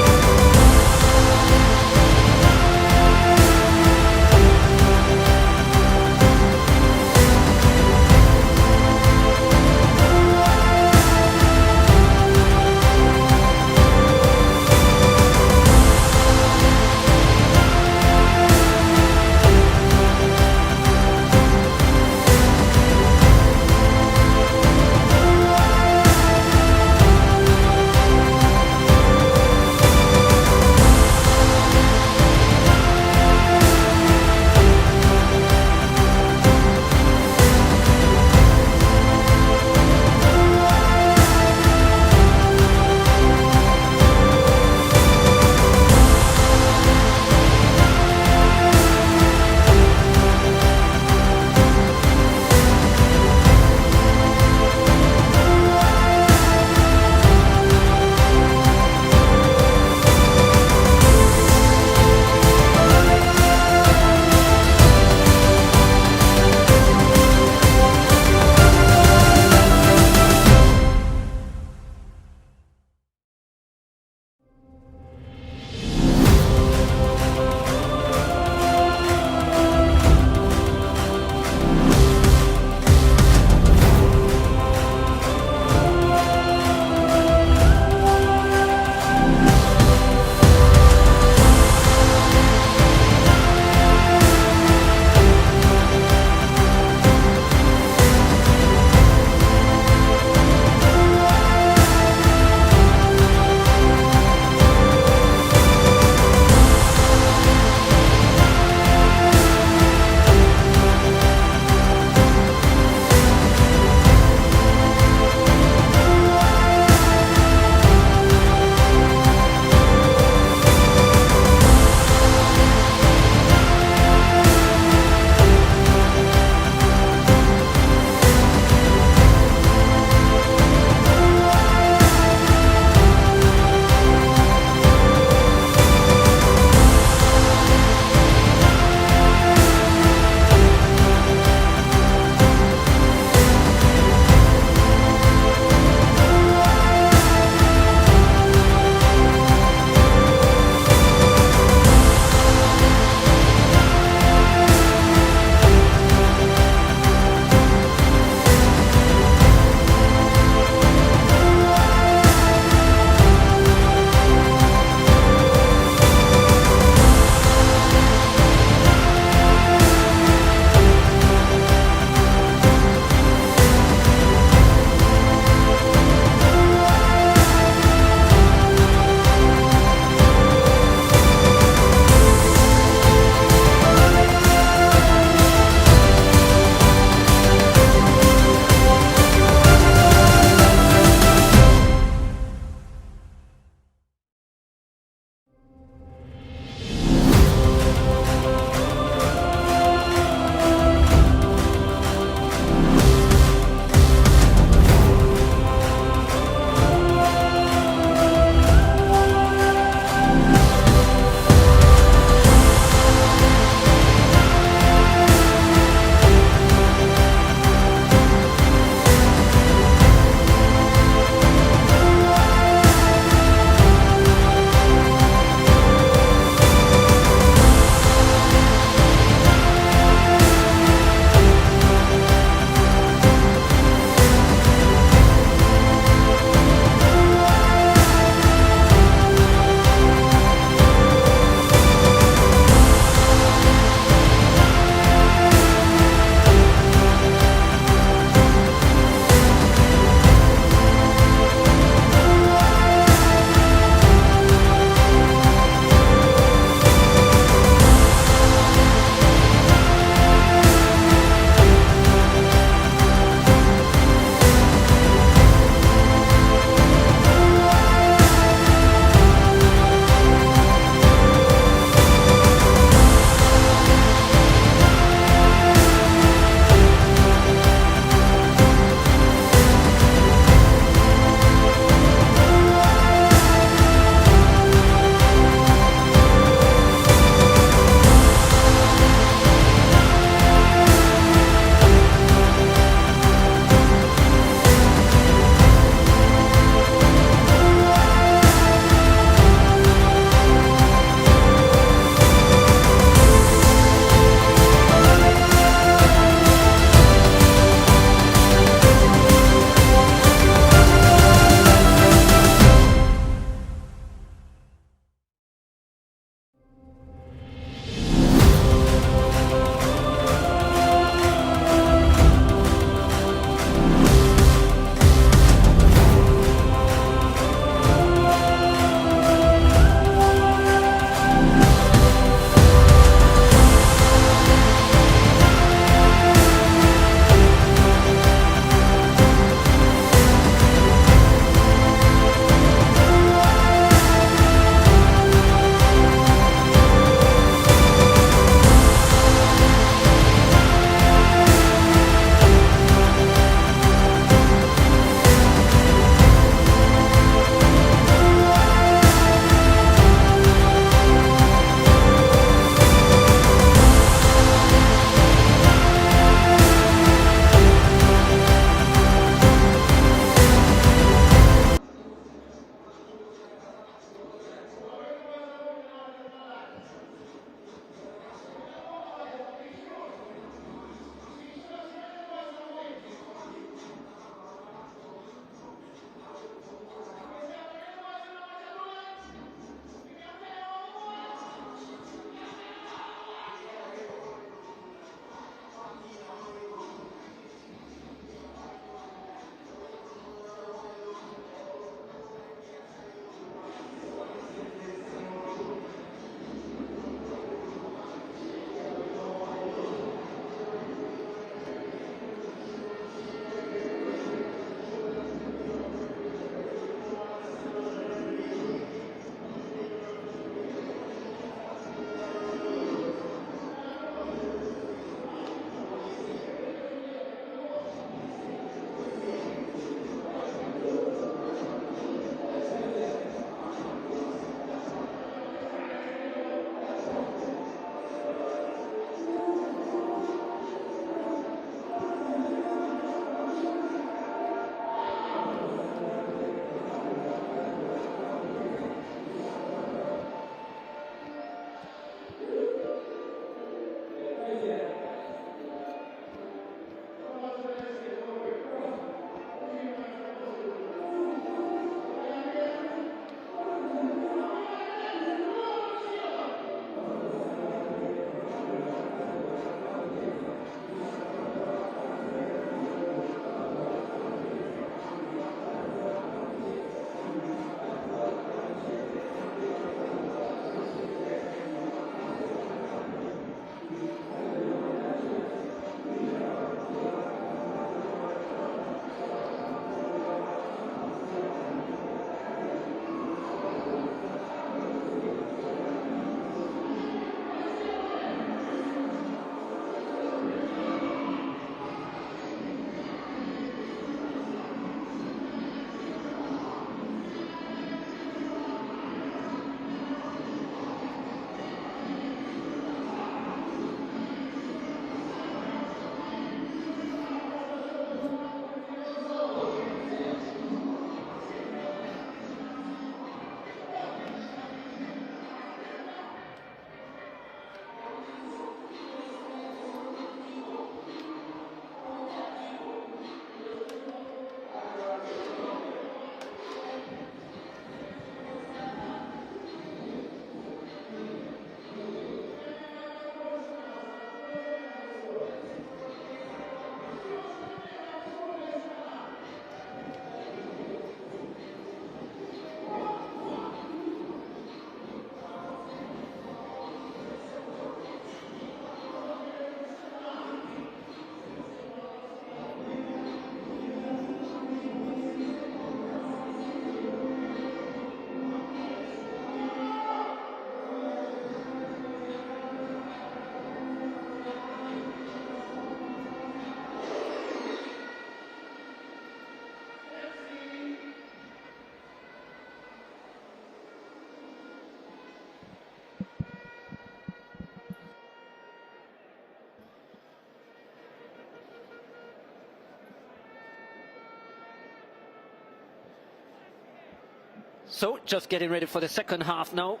So, just getting ready for the second half now.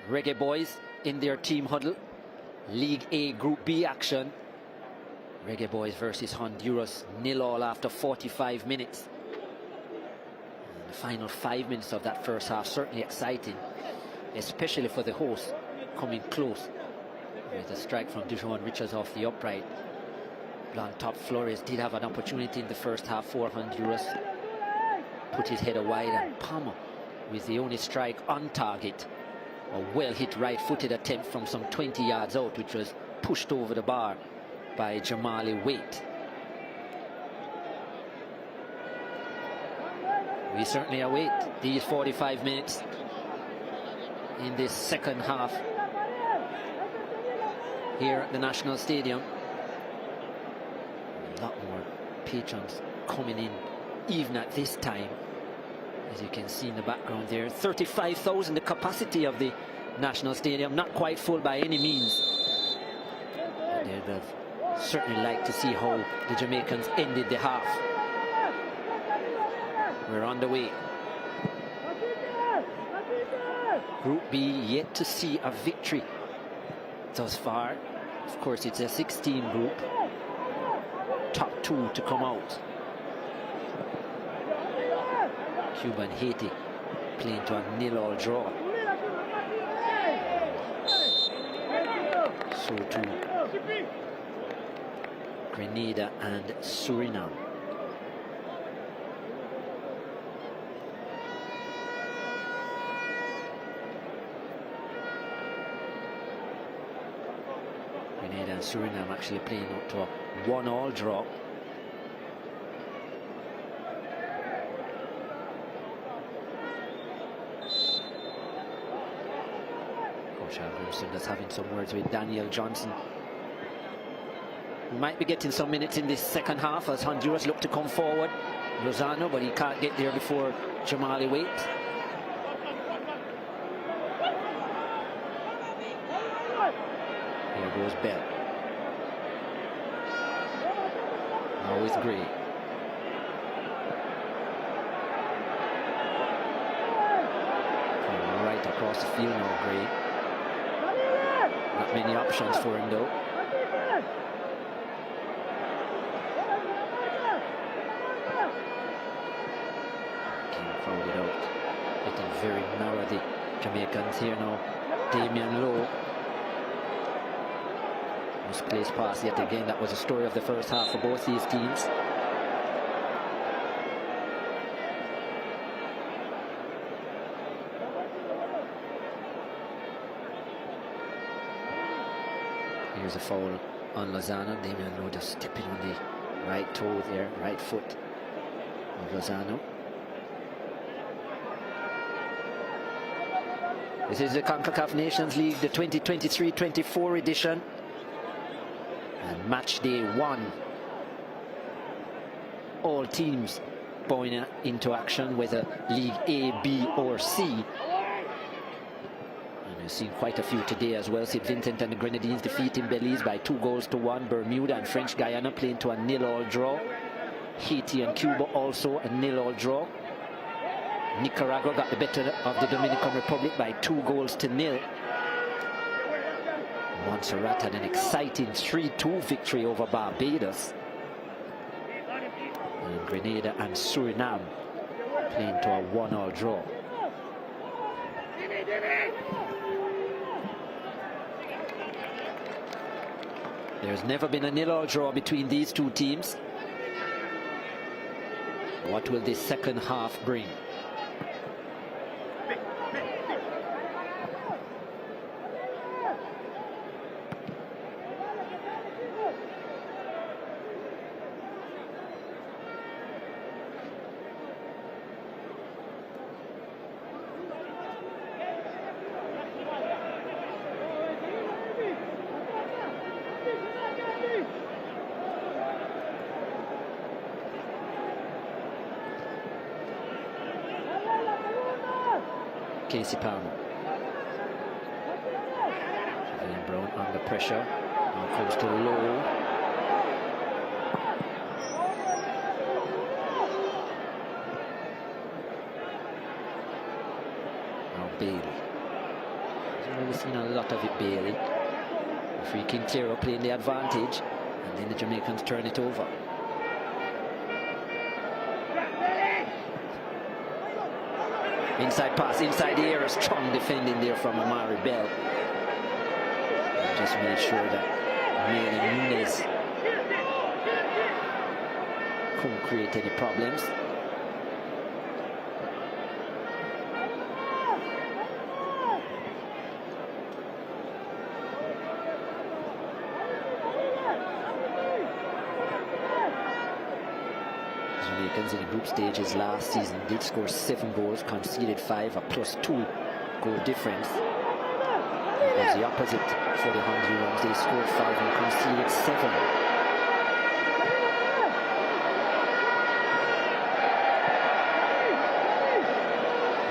Reggae Boys in their team huddle. League A Group B action. Reggae Boys versus Honduras, 0-0 after 45 minutes. And the final 5 minutes of that first half, certainly exciting, especially for the host, coming close with a strike from Dijon Richards off the upright. On top, Flores did have an opportunity in the first half for Honduras. Put his header wide, and Palmer with the only strike on target. A well-hit right-footed attempt from some 20 yards out, which was pushed over the bar by Jamali Waite. We certainly await these 45 minutes in this second half here at the National Stadium. A lot more patrons coming in even at this time, as you can see in the background there. 35,000 the capacity of the National Stadium, not quite full by any means. They'd have certainly like to see how the Jamaicans ended the half. We're on the way. Group B yet to see a victory thus far. Of course, it's a 16 group. Top two to come out. Cuba and Haiti playing to a 0-0 draw. So too Grenada and Suriname. Grenada and Suriname actually playing up to a 1-1 draw. Coach Al Grimson that's having some words with Daniel Johnson. We might be getting some minutes in this second half as Honduras look to come forward. Lozano, but he can't get there before Jamali Waite. Here goes Bell. Now with Gray. Right across the field now, Gray. Not many options for him though. Crowded out, getting very narrow, the Jamaicans here now. Damian Lowe, misplaced pass yet again. That was the story of the first half for both these teams. Here's a foul on Lozano. Damian Lowe just stepping on the right toe there, right foot of Lozano. This is the Concacaf Nations League, the 2023-24 edition. And match day 1. All teams going into action, whether League A, B or C. And we've seen quite a few today as well. St. Vincent and the Grenadines defeating Belize by 2-1. Bermuda and French Guyana playing to a 0-0 draw. Haiti and Cuba also a 0-0 draw. Nicaragua got the better of the Dominican Republic by 2-0. Montserrat had an exciting 3-2 victory over Barbados. And Grenada and Suriname playing to a 1-1 draw. There's never been a 0-0 draw between these two teams. What will this second half bring? Casey Palmer. Vivian Brown under pressure. Now comes to Lowe. seen a lot of it, Bailey. Free King Tiro playing the advantage, and then the Jamaicans turn it over. Inside pass, inside the area, strong defending there from Amari Bell. And just made sure that really Nunes couldn't create any problems. Jamaicans in the group stages last season did score 7 goals, conceded 5, a +2 goal difference. It was the opposite for the Honduras. They scored 5 and conceded 7.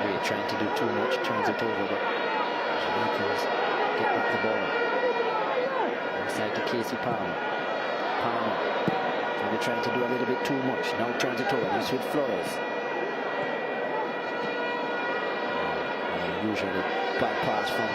Really trying to do too much, turns it over, but Jamaicans get back the ball. Inside to Casey Palmer. They're trying to do a little bit too much. Now turns it over. This with Flores. Usually bad pass from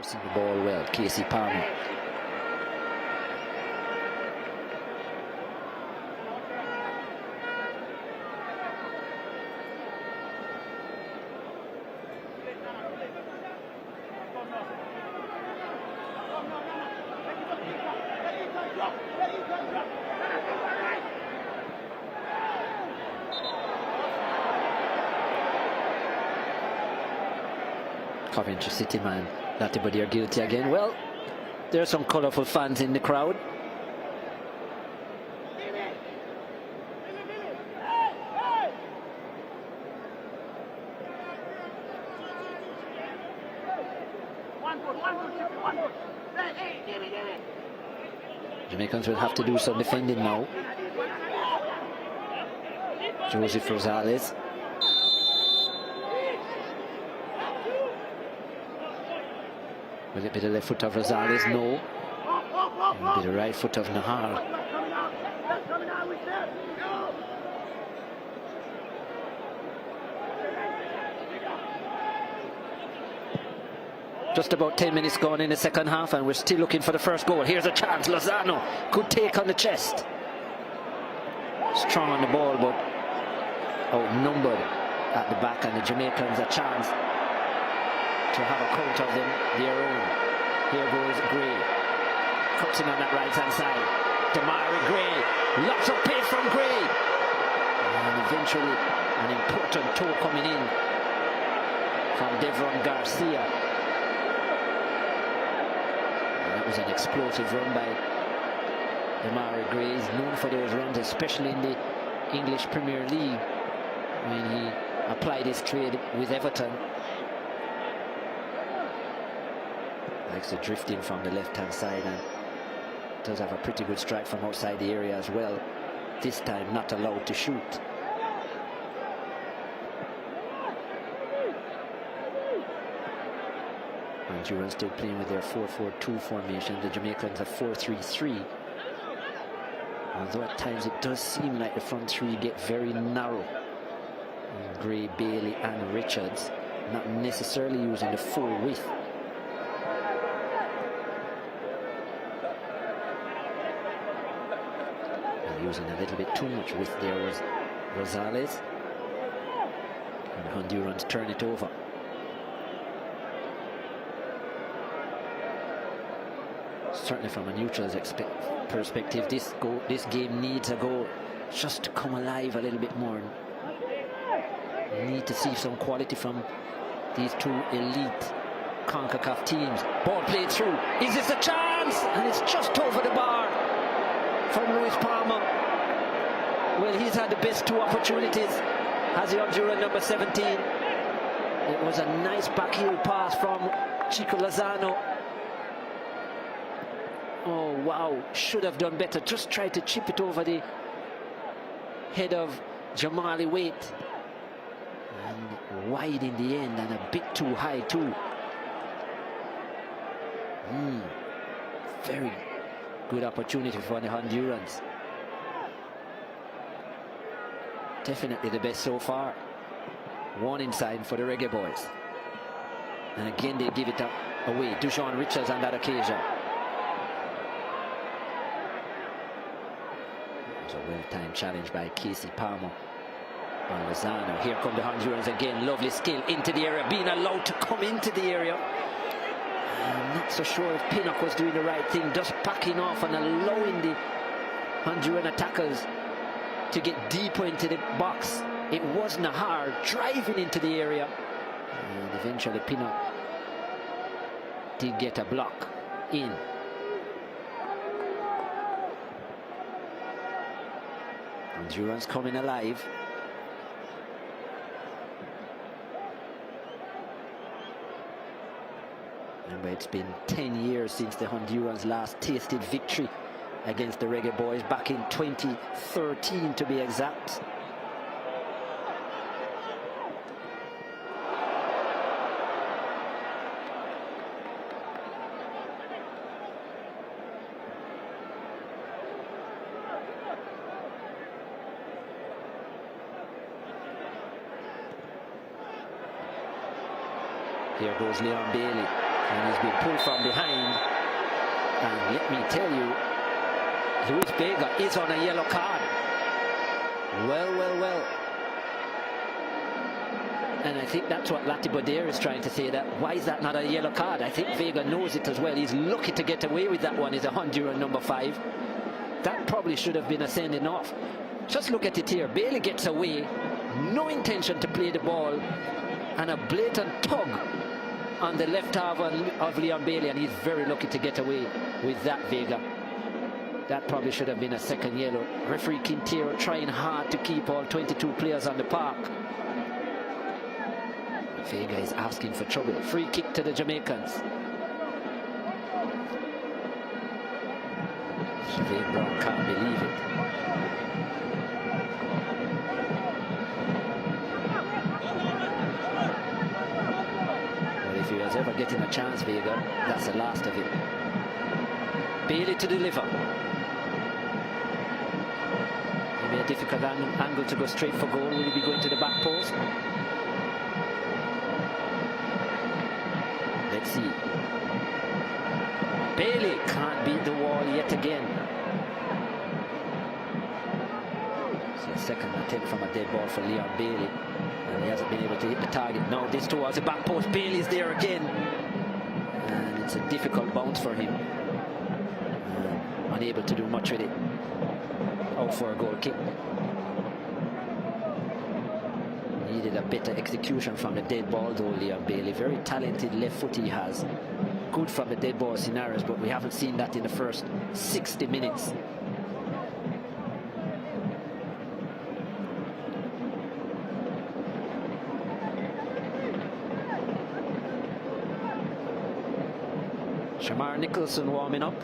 pressing the ball well, Casey Palmer. Coventry City man, Latibody are guilty again. Well, there are some colourful fans in the crowd. Jamaicans will have to do some defending now. Joseph Rosales. Will it be the left foot of Rosales? No. It will be the right foot of Nahar. Just about 10 minutes gone in the second half, and we're still looking for the first goal. Here's a chance. Lozano could take on the chest. Strong on the ball, but outnumbered at the back, and the Jamaicans a chance to have a count of them their own. Here goes Gray. Cuts in on that right hand side. Damari Gray. Lots of pace from Gray. And eventually an important toe coming in from Devron Garcia. That was an explosive run by Damari Gray. He's known for those runs, especially in the English Premier League when he applied his trade with Everton. Likes to drift in from the left-hand side and does have a pretty good strike from outside the area as well. This time not allowed to shoot. Honduras still playing with their 4-4-2 formation. The Jamaicans are 4-3-3. Although at times it does seem like the front three get very narrow. Gray, Bailey and Richards not necessarily using the full width. And using a little bit too much width there was Rosales. And Hondurans turn it over. Certainly from a neutral's perspective, this game needs a goal just to come alive a little bit more. Need to see some quality from these two elite Concacaf teams. Ball played through. Is this a chance? And it's just over the bar from Luis Palma. Well, he's had the best two opportunities as the Honduran number 17. It was a nice backheel pass from Chico Lozano. Oh wow, should have done better. Just tried to chip it over the head of Jamali Waite. And wide in the end and a bit too high too. Very good opportunity for the Hondurans. Definitely the best so far. Warning sign for the Reggae Boys. And again they give it away. Dujon Richards on that occasion. A well-timed challenge by Casey Palmer on Lozano. Here come the Hondurans again. Lovely skill into the area, being allowed to come into the area. I'm not so sure if Pinnock was doing the right thing, just backing off and allowing the Honduran attackers to get deeper into the box. It was Nahar driving into the area, and eventually Pinnock did get a block in. Hondurans coming alive. Remember, it's been 10 years since the Hondurans last tasted victory against the Reggae Boys, back in 2013 to be exact. Here goes Leon Bailey, and he's been pulled from behind. And let me tell you, Luis Vega is on a yellow card. Well. And I think that's what Latibody is trying to say, that why is that not a yellow card? I think Vega knows it as well. He's lucky to get away with that one. He's a Honduran number 5. That probably should have been a sending off. Just look at it here. Bailey gets away, no intention to play the ball, and a blatant tug on the left half of Leon Bailey, and he's very lucky to get away with that, Vega. That probably should have been a second yellow. Referee Quintero trying hard to keep all 22 players on the park. Vega is asking for trouble. Free kick to the Jamaicans. Sinead Brown can't believe it. Well, if he was ever getting a chance, Vega, that's the last of it. Bailey to deliver. Maybe a difficult angle to go straight for goal. Will he be going to the back post? Let's see. Bailey can't beat the wall yet again. So a second attempt from a dead ball for Leon Bailey, and he hasn't been able to hit the target. Now this towards the back post. Bailey's there again, and it's a difficult bounce for him. Unable to do much with it. Out for a goal kick. Needed a better execution from the dead ball though, Leon Bailey. Very talented left foot he has. Good from the dead ball scenarios, but we haven't seen that in the first 60 minutes. Shamar Nicholson warming up.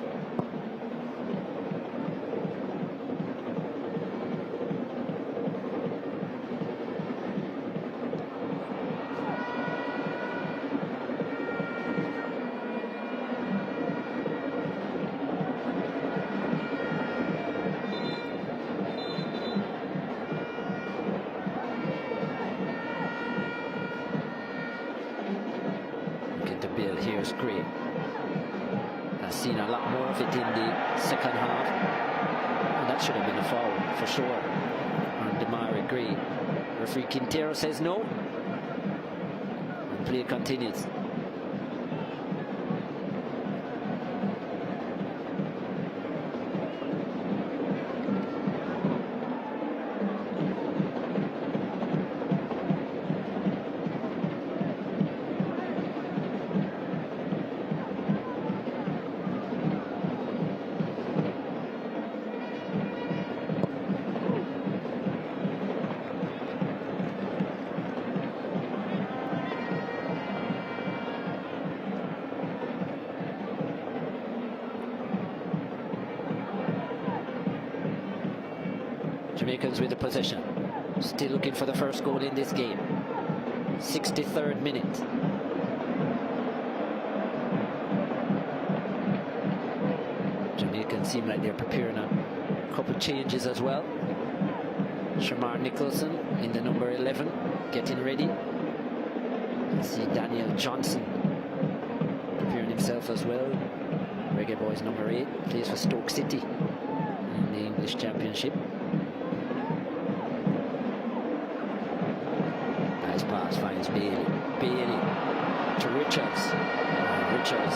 Here's Gray. I've seen a lot more of it in the second half, and that should have been a foul for sure on Damari Gray. Referee Quintero says no, and play continues. Jamaicans with the possession, still looking for the first goal in this game. 63rd minute. Jamaicans seem like they're preparing a couple changes as well. Shamar Nicholson in the number 11 getting ready. I see Daniel Johnson preparing himself as well. Reggae Boys number 8 plays for Stoke City in the English Championship. Nice pass, finds Bailey. Bailey to Richards. And Richards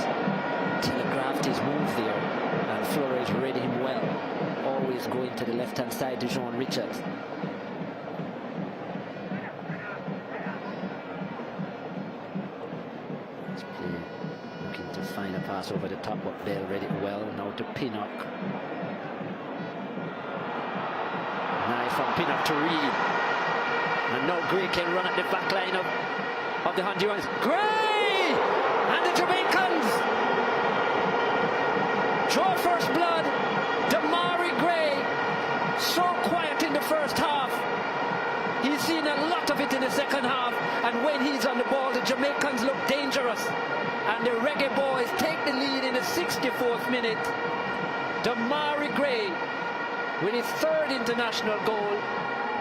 telegraphed his move there, and Flores read him well. Always going to the left-hand side to Jean Richards. Let's play. Looking to find a pass over the top, but Bell read it well. Now to Pinnock. Nice from Pinnock to Reed. And now Gray can run at the back line of the Hondurans. Gray! And the Jamaicans draw first blood. Damari Gray, so quiet in the first half. He's seen a lot of it in the second half. And when he's on the ball, the Jamaicans look dangerous. And the Reggae Boys take the lead in the 64th minute. Damari Gray with his third international goal.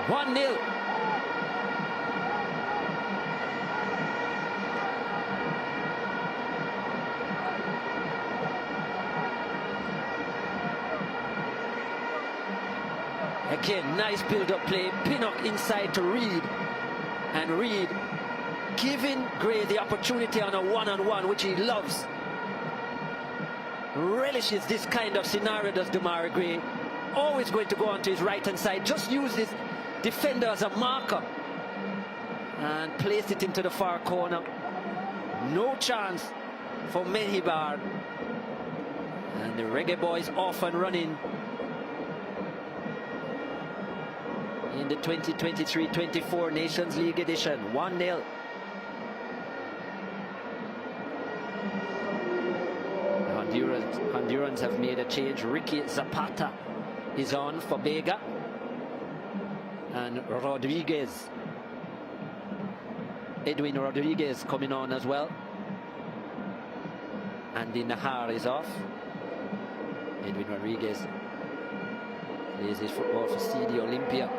1-0. Again, nice build-up play. Pinnock inside to Reed. And Reed giving Gray the opportunity on a one-on-one, which he loves. Relishes this kind of scenario, does Damari Gray. Always going to go onto his right-hand side. Just use this defender as a marker. And place it into the far corner. No chance for Menhibar. And the Reggae Boys off and running in the 2023-24 Nations League edition. 1-0. Hondurans have made a change. Ricky Zapata is on for Vega. And Rodriguez. Edwin Rodriguez coming on as well. Andy Nahar is off. Edwin Rodriguez plays his football for CD Olympia.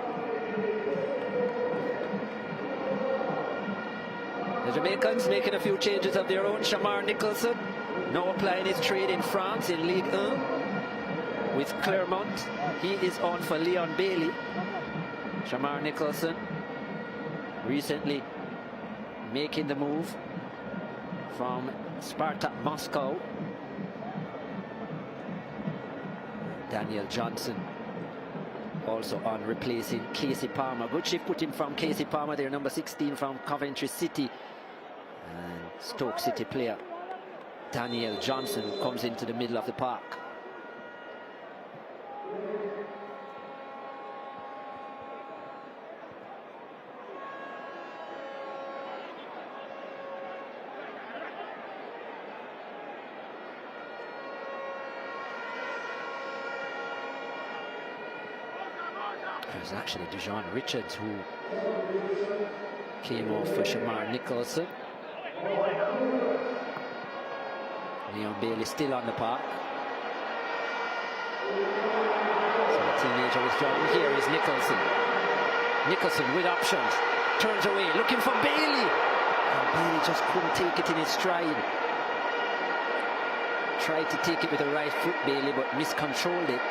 The Jamaicans making a few changes of their own. Shamar Nicholson now applying his trade in France in Ligue 1 with Clermont. He is on for Leon Bailey. Shamar Nicholson recently making the move from Spartak Moscow. Daniel Johnson also on, replacing Casey Palmer. Good shift put in from Casey Palmer there, number 16 from Coventry City. And Stoke City player Daniel Johnson comes into the middle of the park. It was actually Dejon Richards who came off for Shamar Nicholson. Leon Bailey still on the park. So the teenager withdrawing. Here is Nicholson. Nicholson with options. Turns away, looking for Bailey. And Bailey just couldn't take it in his stride. Tried to take it with the right foot, Bailey, but miscontrolled it.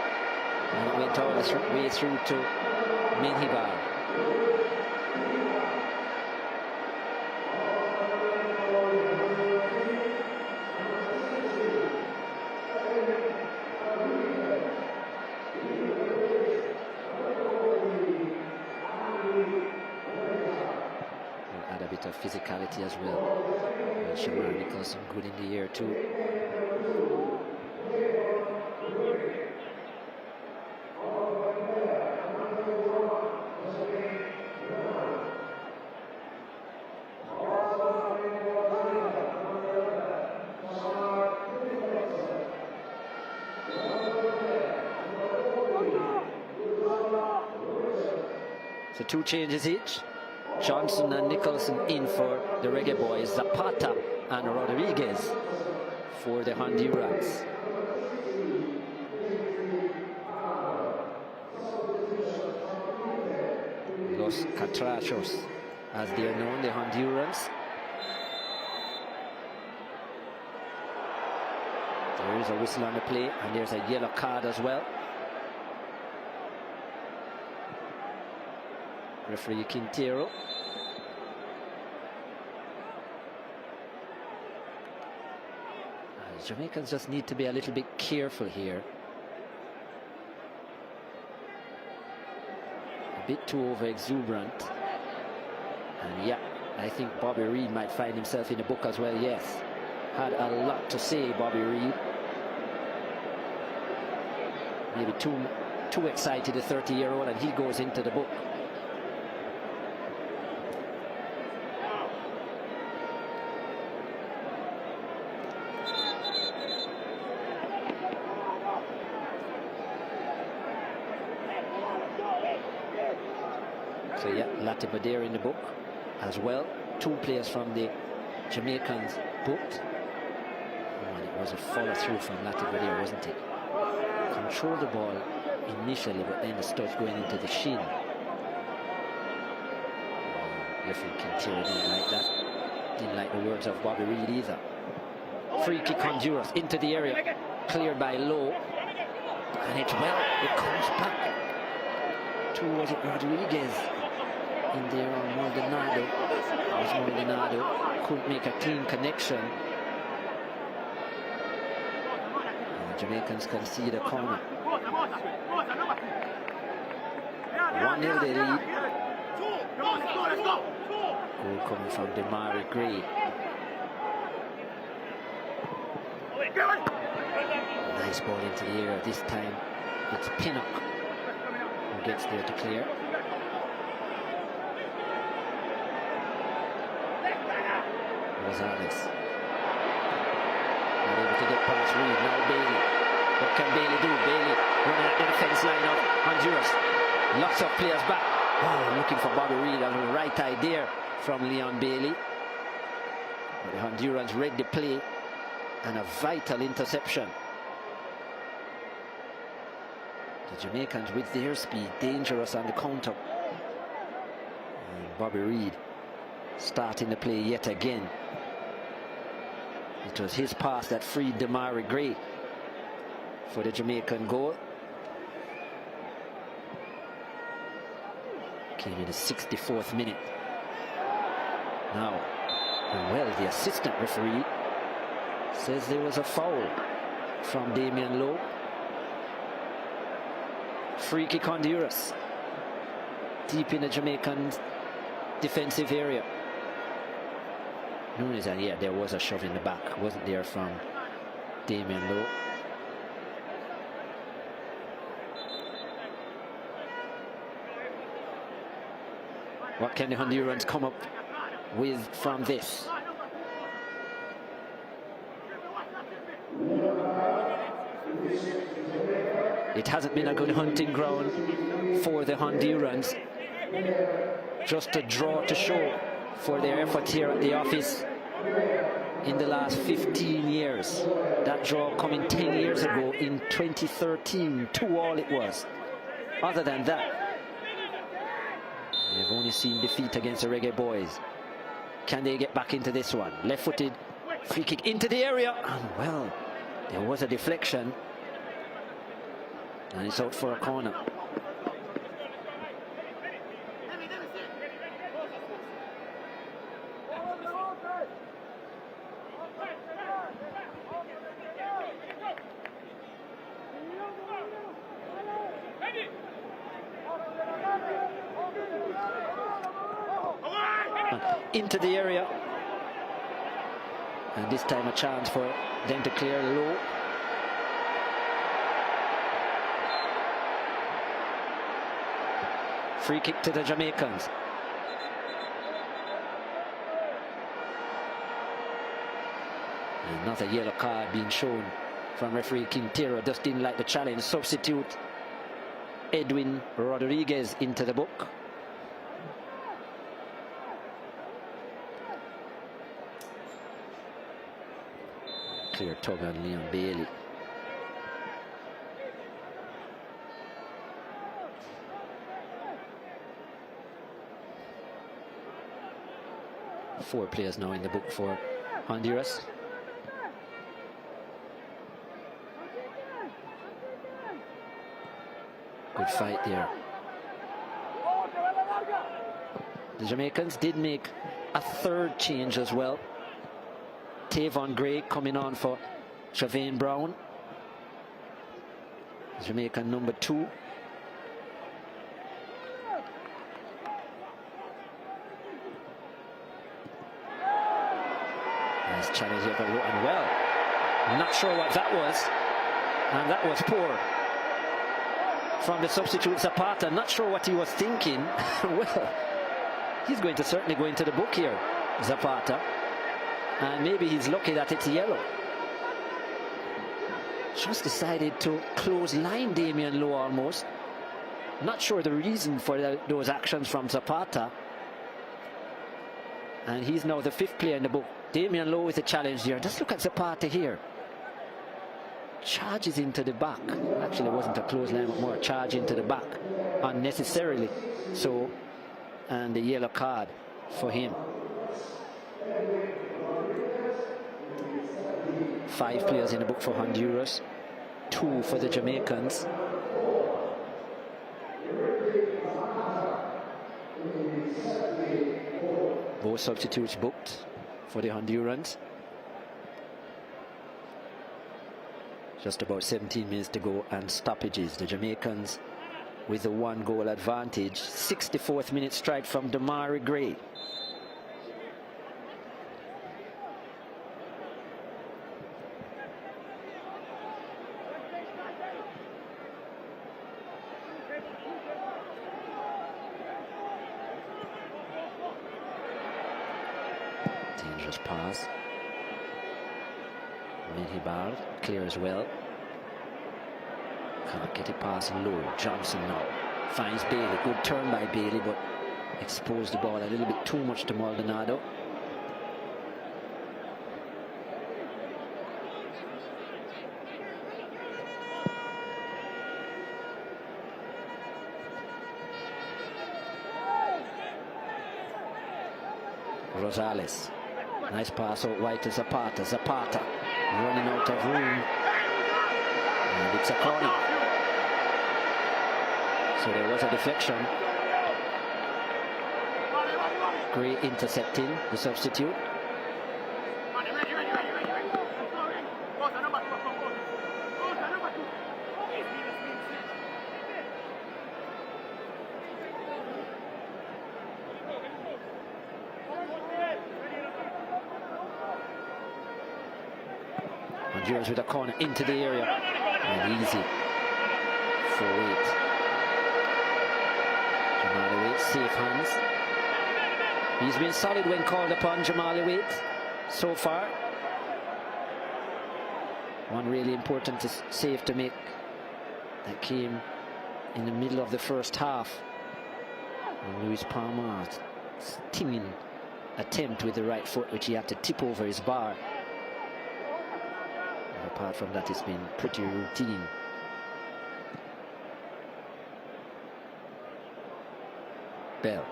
And it went all the way through to Menhibar. Add a bit of physicality as well. And Shamar Nicholson good in the air too. So two changes each. Johnson and Nicholson in for the Reggae Boys. Zapata and Rodriguez for the Hondurans. Los Catrachos, as they are known, the Hondurans. There is a whistle on the play, and there's a yellow card as well. Referee Quintero. Jamaicans just need to be a little bit careful here. A bit too over exuberant. And yeah, I think Bobby Reid might find himself in the book as well. Yes, had a lot to say, Bobby Reid. Maybe too excited, a 30-year-old, and he goes into the book. So yeah, Latibadere in the book as well. Two players from the Jamaicans booked. Oh, and it was a follow through from Latibadere, wasn't it? Controlled the ball initially, but then the studs going into the shin. Referee Quintero didn't like that. Didn't like the words of Bobby Reid either. Free kick Honduras into the area, cleared by Lowe, and it comes back to, was it Rodriguez in there on Maldonado? It was Maldonado, couldn't make a clean connection. And the Jamaicans concede a corner. 1-0 they lead. Goal coming from Demari Gray. Nice ball into the air. This time it's Pinnock who gets there to clear. Rosales. Not able to get past Reed. Now Bailey. What can Bailey do? Bailey running at the defense line of Honduras. Lots of players back. Oh, looking for Bobby Reed on the right eye there from Leon Bailey. But the Hondurans read the play and a vital interception. The Jamaicans with their speed, dangerous on the counter. And Bobby Reed starting the play yet again. It was his pass that freed Damari Gray for the Jamaican goal. Came in the 64th minute. Now, well, the assistant referee says there was a foul from Damian Lowe. Free kick Honduras. Deep in the Jamaican defensive area. Nunes, and yeah, there was a shove in the back, wasn't there, from Damian Lowe. What can the Hondurans come up with from this? It hasn't been a good hunting ground for the Hondurans. Just a draw to show for their effort here at the office in the last 15 years. That draw coming 10 years ago in 2013, 2-2 it was. Other than that, they've only seen defeat against the Reggae Boys. Can they get back into this one? Left-footed free kick into the area. And well, there was a deflection. And it's out for a corner. Into the area, and this time a chance for them to clear low. Free kick to the Jamaicans. Another yellow card being shown from referee Quintero. Just didn't like the challenge. Substitute Edwin Rodriguez into the book. Clear tug on Leon Bailey. Four players now in the book for Honduras. Good fight there. The Jamaicans did make a third change as well. Tavon Gray coming on for Trevane Brown. Jamaican number 2. Nice challenge here, and well, not sure what that was, and that was poor from the substitute Zapata. Not sure what he was thinking. Well, he's going to certainly go into the book here, Zapata. And maybe he's lucky that it's yellow. Just decided to close line Damian Lowe almost. Not sure the reason for those actions from Zapata. And he's now the 5th player in the book. Damian Lowe is a challenge here. Just look at Zapata here. Charges into the back. Actually, it wasn't a close line, but more a charge into the back unnecessarily. So, and the yellow card for him. 5 players in the book for Honduras, 2 for the Jamaicans. Both substitutes booked for the Hondurans. Just about 17 minutes to go and stoppages. The Jamaicans with the 1-goal advantage. 64th minute strike from Damari Gray. Dangerous pass. Menhibar clear as well. Can't get it past low. Johnson now finds Bailey. Good turn by Bailey, but exposed the ball a little bit too much to Maldonado. Rosales. Nice pass out wide to Zapata. Zapata running out of room. And it's a corner. So there was a deflection. Gray intercepting the substitute. Honduras with a corner into the area. And easy for Wade. Jamali Wade, safe hands. He's been solid when called upon, Jamali Wade, so far. One really important save to make that came in the middle of the first half. And Luis Palma's stinging attempt with the right foot, which he had to tip over his bar. Apart from that, it's been pretty routine. Bell.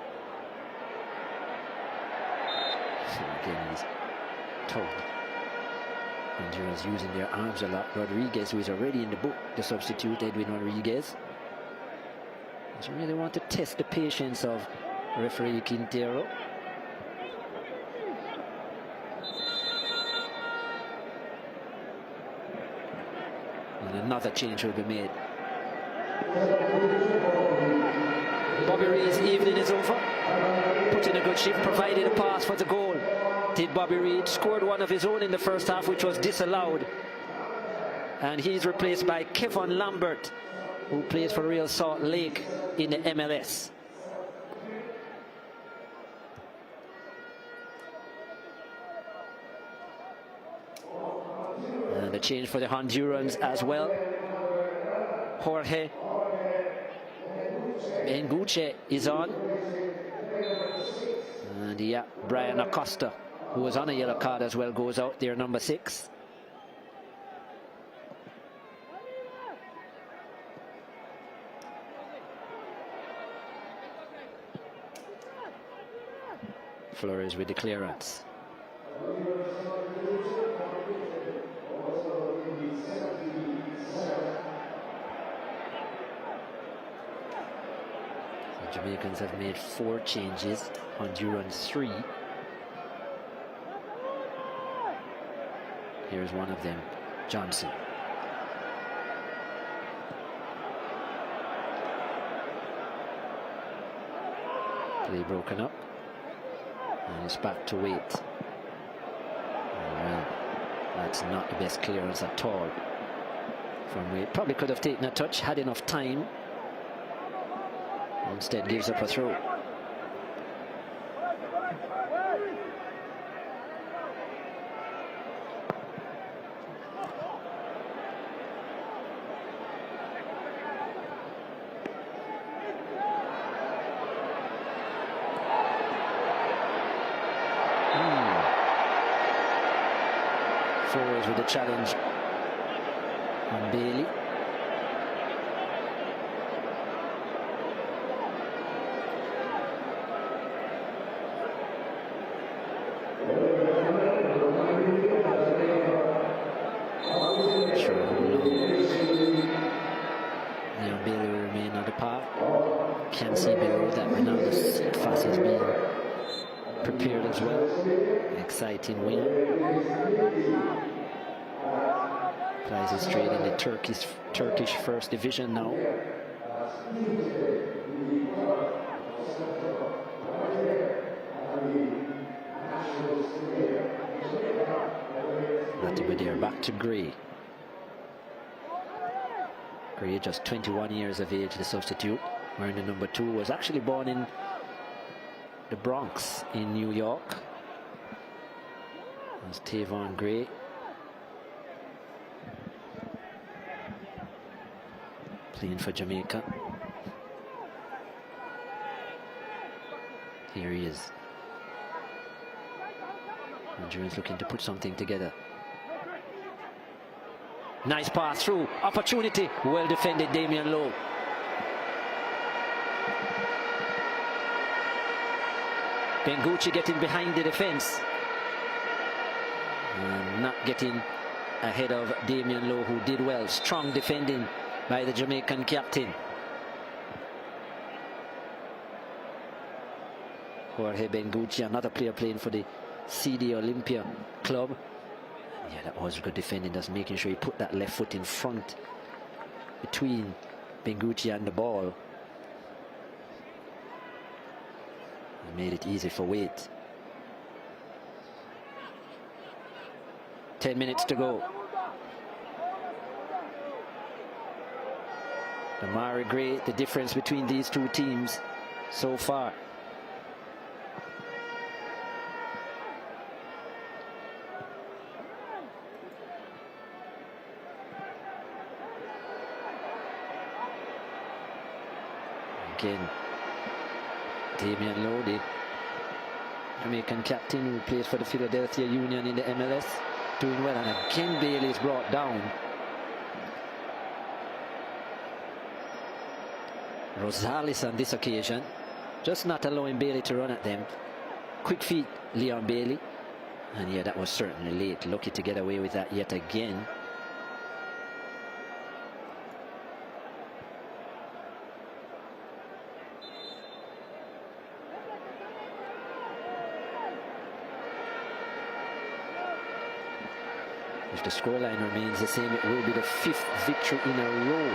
So again, he's told. Honduras using their arms a lot. Rodriguez, who is already in the book, the substitute, Edwin Rodriguez. They really want to test the patience of referee Quintero. And another change will be made. Bobby Reid's evening is over. Put in a good shift, provided a pass for the goal. Did Bobby Reid. Scored one of his own in the first half, which was disallowed. And he's replaced by Kevon Lambert, who plays for Real Salt Lake in the MLS. And a change for the Hondurans as well. Jorge Benguche is on. And yeah, Brian Acosta, who was on a yellow card as well, goes out there, number 6. Flores with the clearance. The Jamaicans have made 4 changes, Hondurans 3. Here's one of them, Johnson. Play broken up. And it's back to Wade. Well, that's not the best clearance at all from Wade. Probably could have taken a touch, had enough time. Instead gives up a throw. Flores with the challenge on Bailey. Bailey will remain on the park. Can see below that now the seat fast is being prepared as well. Exciting win. Plays his trade in the Turkish first division now. There, back to Gray. Gray, just 21 years of age, the substitute, wearing the number 2, was actually born in the Bronx in New York. There's Tavon Gray. Playing for Jamaica. Here he is. Honduras looking to put something together. Nice pass through. Opportunity. Well defended, Damian Lowe. Bengucci getting behind the defense. And not getting ahead of Damian Lowe, who did well. Strong defending by the Jamaican captain. Jorge Bengucci, another player playing for the CD Olympia club. Yeah, that was good defending, just making sure he put that left foot in front between Bengucci and the ball. He made it easy for Wade. 10 minutes to go. Damari Gray, the difference between these two teams so far. Again, Damian Lowe, the Jamaican captain who plays for the Philadelphia Union in the MLS, doing well, and again Bailey is brought down. Rosales on this occasion, just not allowing Bailey to run at them. Quick feet, Leon Bailey. And yeah, that was certainly late. Lucky to get away with that yet again. If the scoreline remains the same, it will be the 5th victory in a row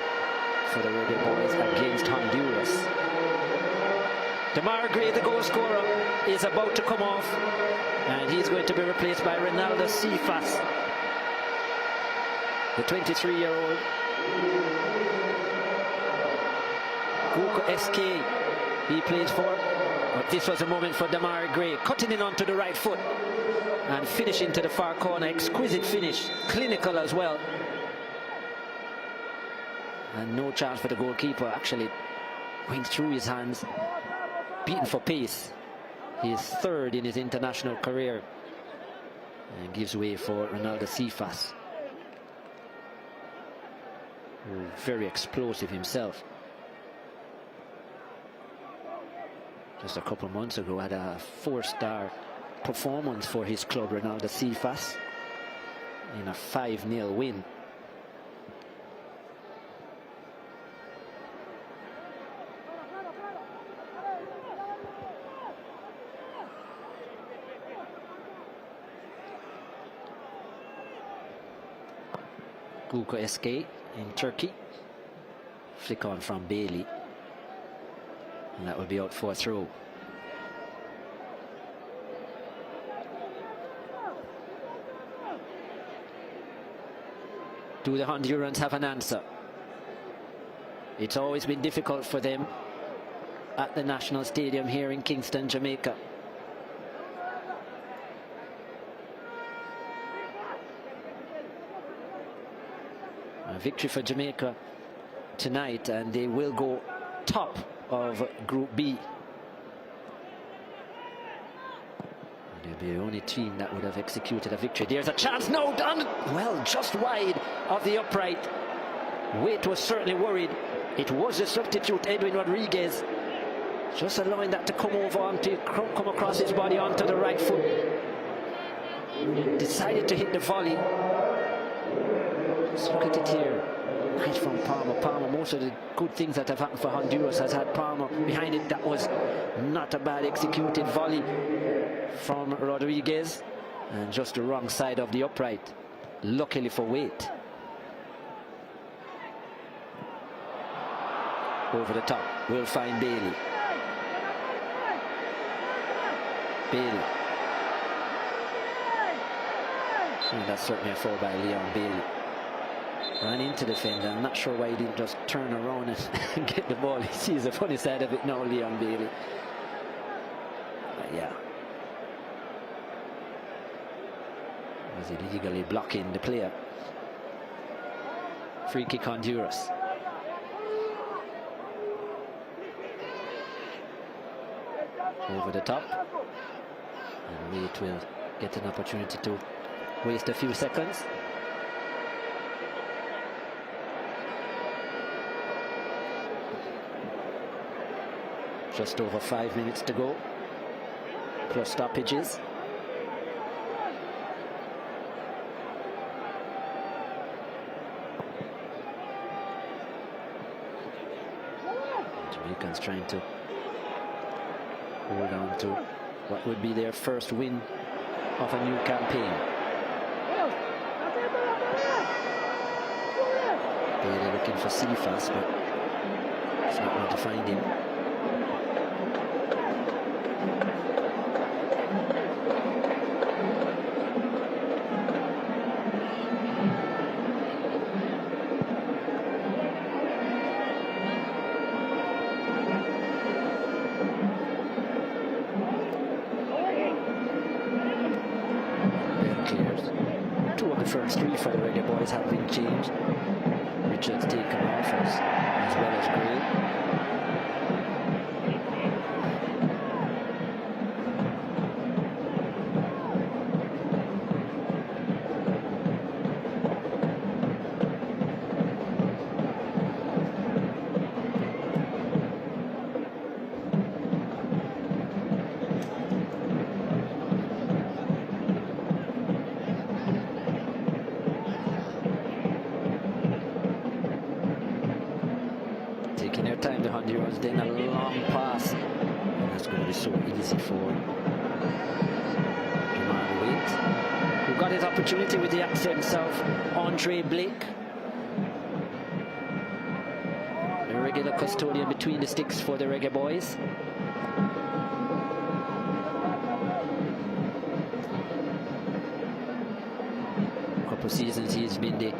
for the Reggae Boys against Honduras. Damari Gray, the goal scorer, is about to come off, and he's going to be replaced by Ronaldo Cephas, the 23-year-old. Guko SK he plays for, but this was a moment for Damari Gray, cutting in onto the right foot and finishing to the far corner. Exquisite finish, clinical as well. And no chance for the goalkeeper. Actually went through his hands, beaten for pace. He is 3rd in his international career, and gives way for Ronaldo Cephas, very explosive himself. Just a couple months ago had a 4-star performance for his club, Ronaldo Cephas, in a 5-0 win. Guko SK in Turkey. Flick on from Bailey, and that will be out for a throw. Do the Hondurans have an answer? It's always been difficult for them at the National Stadium here in Kingston, Jamaica. A victory for Jamaica tonight, and they will go top of Group B. They'll be the only team that would have executed a victory. There's a chance now, done well, just wide of the upright. Waite was certainly worried. It was the substitute, Edwin Rodriguez, just allowing that to come over onto, come across his body onto the right foot. Decided to hit the volley. Just look at it here. Nice from Palmer. Palmer, most of the good things that have happened for Honduras has had Palmer behind it. That was not a bad executed volley from Rodriguez, and just the wrong side of the upright, luckily for Waite. Over the top, we'll find Bailey. Bailey. So that's certainly a foul by Leon Bailey. Ran into the defender. I'm not sure why he didn't just turn around and get the ball. He sees the funny side of it now, Leon Bailey. But yeah. He's illegally blocking the player. Free kick Honduras. Over the top. And Wait will get an opportunity to waste a few seconds. Just over 5 minutes to go, plus stoppages. Jamaicans trying to hold on to what would be their first win of a new campaign. They're looking for Cephas, but it's not going to find him. First three for the Reggae Boys have been changed. Richards taken off as well as Gray. Taking their time, the Honduras, then a long pass. And that's going to be so easy for Jamal Wait, who got his opportunity with the accents of Andre Blake. The regular custodian between the sticks for the Reggae Boys. A couple seasons he's been the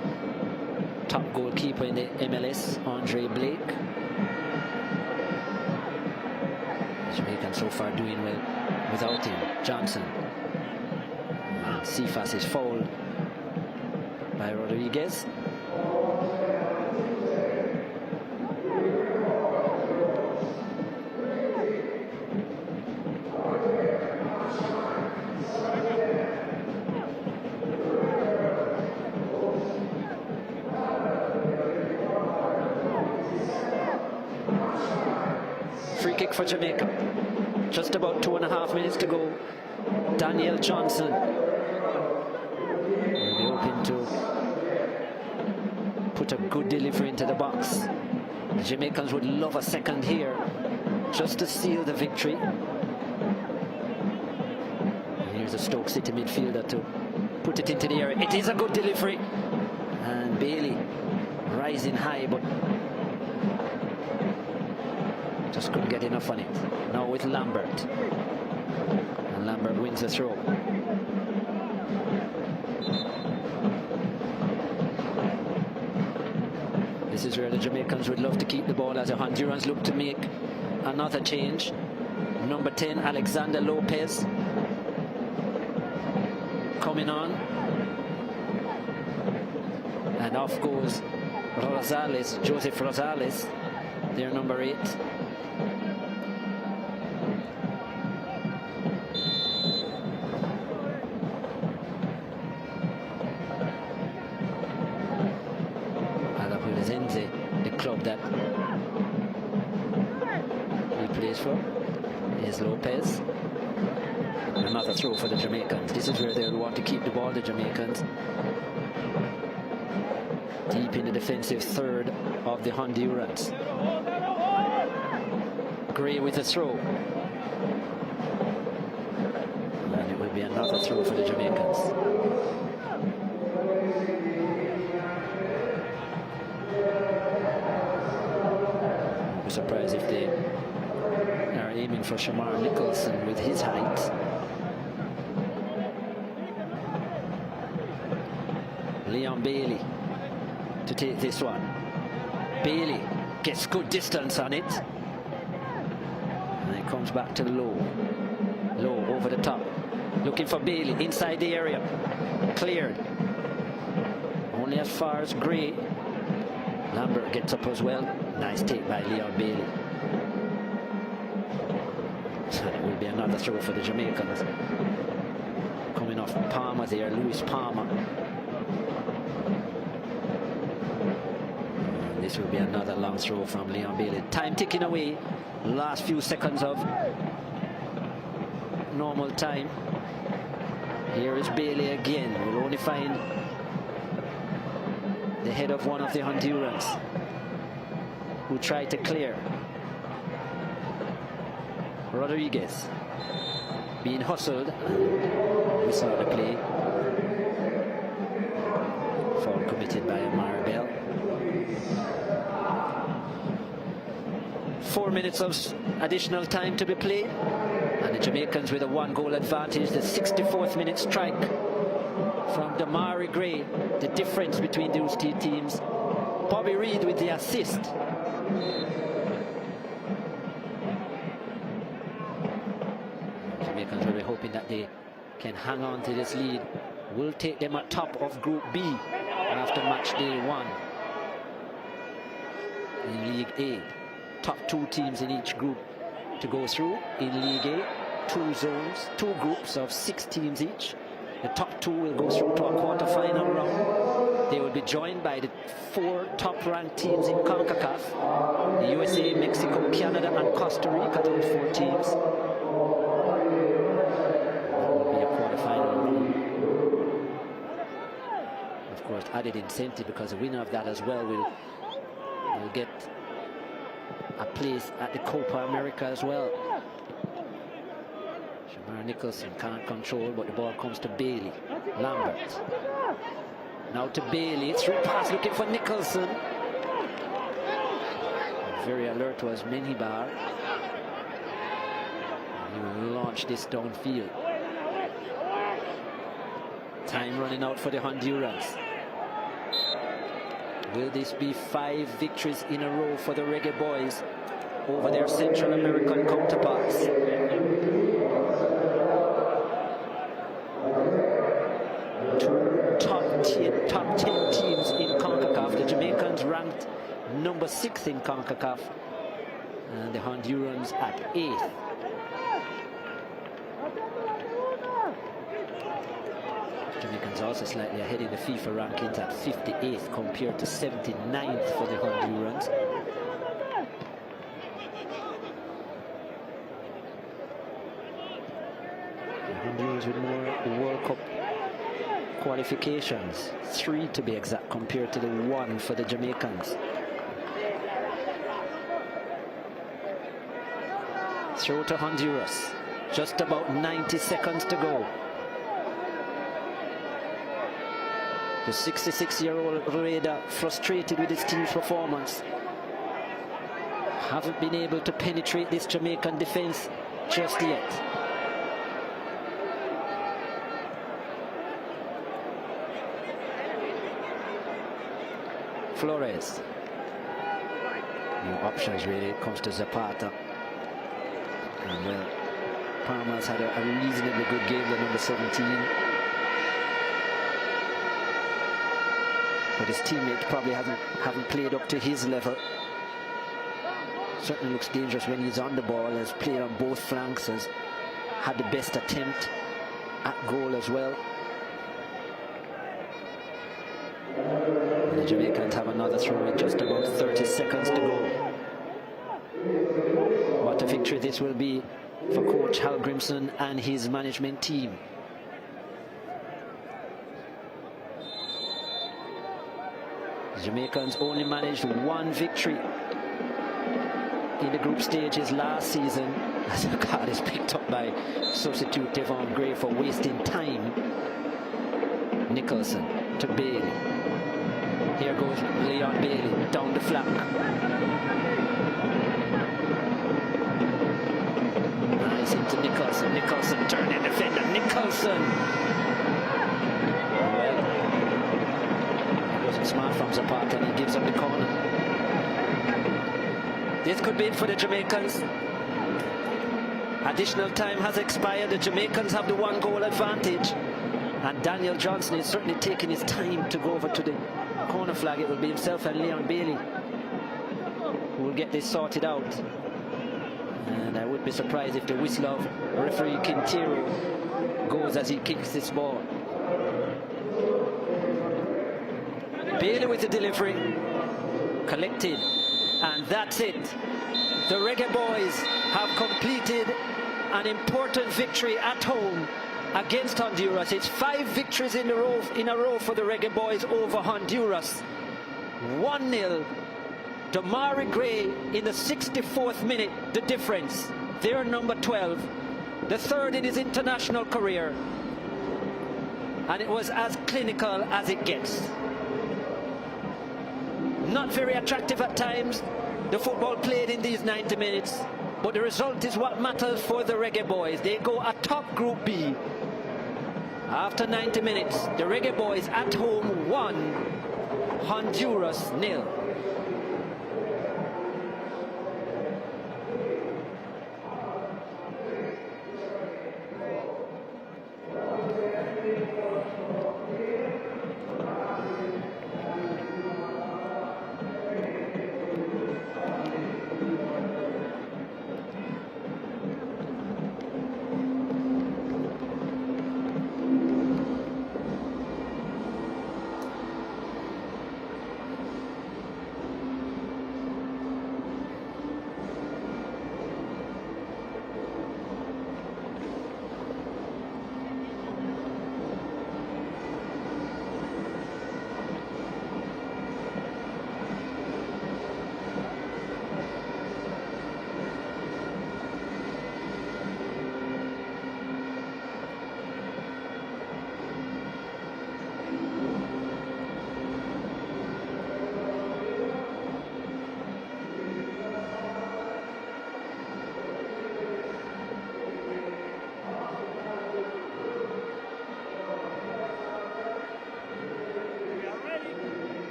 top goalkeeper in the MLS, Andre Blake. Jamaicans so far doing well without him. Johnson. And Cephas is fouled by Rodriguez. Free kick for Jamaica. Just about 2.5 minutes to go. Daniel Johnson will be open to put a good delivery into the box. The Jamaicans would love a second here just to seal the victory. And here's a Stoke City midfielder to put it into the area. It is a good delivery. And Bailey rising high, but just couldn't get enough on it. Now with Lambert. And Lambert wins the throw. This is where the Jamaicans would love to keep the ball as the Hondurans look to make another change. Number 10, Alexander Lopez, coming on. And off goes Rosales, Joseph Rosales, their number 8. The club that he plays for is Lopez. Another throw for the Jamaicans. This is where they'll want to keep the ball, the Jamaicans. Deep in the defensive third of the Hondurans. Gray with a throw. And it will be another throw for the Jamaicans. Surprised if they are aiming for Shamar Nicholson with his height. Leon Bailey to take this one. Bailey gets good distance on it. And it comes back to Lowe. Lowe over the top. Looking for Bailey inside the area. Cleared. Only as far as Gray. Lambert gets up as well. Nice take by Leon Bailey. So it will be another throw for the Jamaicans. Coming off Palmer there, Louis Palmer. And this will be another long throw from Leon Bailey. Time ticking away. Last few seconds of normal time. Here is Bailey again. We'll only find the head of one of the Hondurans who tried to clear. Rodriguez being hustled. We saw the play. Foul committed by Maribel. 4 minutes of additional time to be played. And the Jamaicans with a 1-goal advantage. The 64th minute strike from Damari Gray. The difference between those two teams. Bobby Reed with the assist. Jamaicans will be hoping that they can hang on to this lead. Will take them at top of Group B after match day 1 in League A. Top 2 teams in each group to go through in League A. 2 zones, 2 groups of 6 teams each. The top 2 will go through to a quarter-final round. They will be joined by the 4 top-ranked teams in Concacaf. The USA, Mexico, Canada and Costa Rica, those 4 teams. That will be a quarter-final round. Of course, added incentive because the winner of that as well will get a place at the Copa America as well. Shamar Nicholson can't control, but the ball comes to Bailey. Lambert. Now to Bailey. Through pass looking for Nicholson. Very alert was Menibar. He will launch this downfield. Time running out for the Hondurans. Will this be 5 victories in a row for the Reggae Boys over their Central American counterparts? Two top 10 teams in Concacaf. The Jamaicans ranked number 6 in Concacaf and the Hondurans at 8th. Jamaicans also slightly ahead in the FIFA rankings at 58th compared to 79th for the Hondurans. The Hondurans with more World Cup qualifications, 3 to be exact, compared to the 1 for the Jamaicans. Throw to Honduras. Just about 90 seconds to go. The 66-year-old Raider, frustrated with his team's performance, haven't been able to penetrate this Jamaican defense just yet. Flores. No options really. It comes to Zapata. And well, Palmer's had a reasonably good game, the number 17. But his teammates probably haven't played up to his level. Certainly looks dangerous when he's on the ball. Has played on both flanks. Has had the best attempt at goal as well. And the Jamaicans have another throw with just about 30 seconds to go. What a victory this will be for Coach Hal Grimson and his management team. The Jamaicans only managed 1 victory in the group stages last season, as a card is picked up by substitute Devon Gray for wasting time. Nicholson to Bailey. Here goes Leon Bailey down the flank. Nice into Nicholson. Nicholson turning defender. Nicholson. Well, it wasn't smart from Zapata, and he gives up the corner. This could be it for the Jamaicans. Additional time has expired. The Jamaicans have the 1-goal advantage. And Daniel Johnson is certainly taking his time to go over to the corner flag. It will be himself and Leon Bailey who will get this sorted out. And I would be surprised if the whistle of referee Quintero goes as he kicks this ball. Bailey with the delivery, collected, and that's it. The Reggae Boys have completed an important victory at home against Honduras. It's 5 victories in a row for the Reggae Boys over Honduras. 1-0. Damari Gray in the 64th minute, the difference. They're number 12, the 3rd in his international career. And it was as clinical as it gets. Not very attractive at times, the football played in these 90 minutes, but the result is what matters for the Reggae Boys. They go atop Group B. After 90 minutes, the Reggae Boys at home 1, Honduras 0.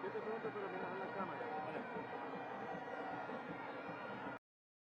Yo te pregunto, pero mira la cámara. Vale.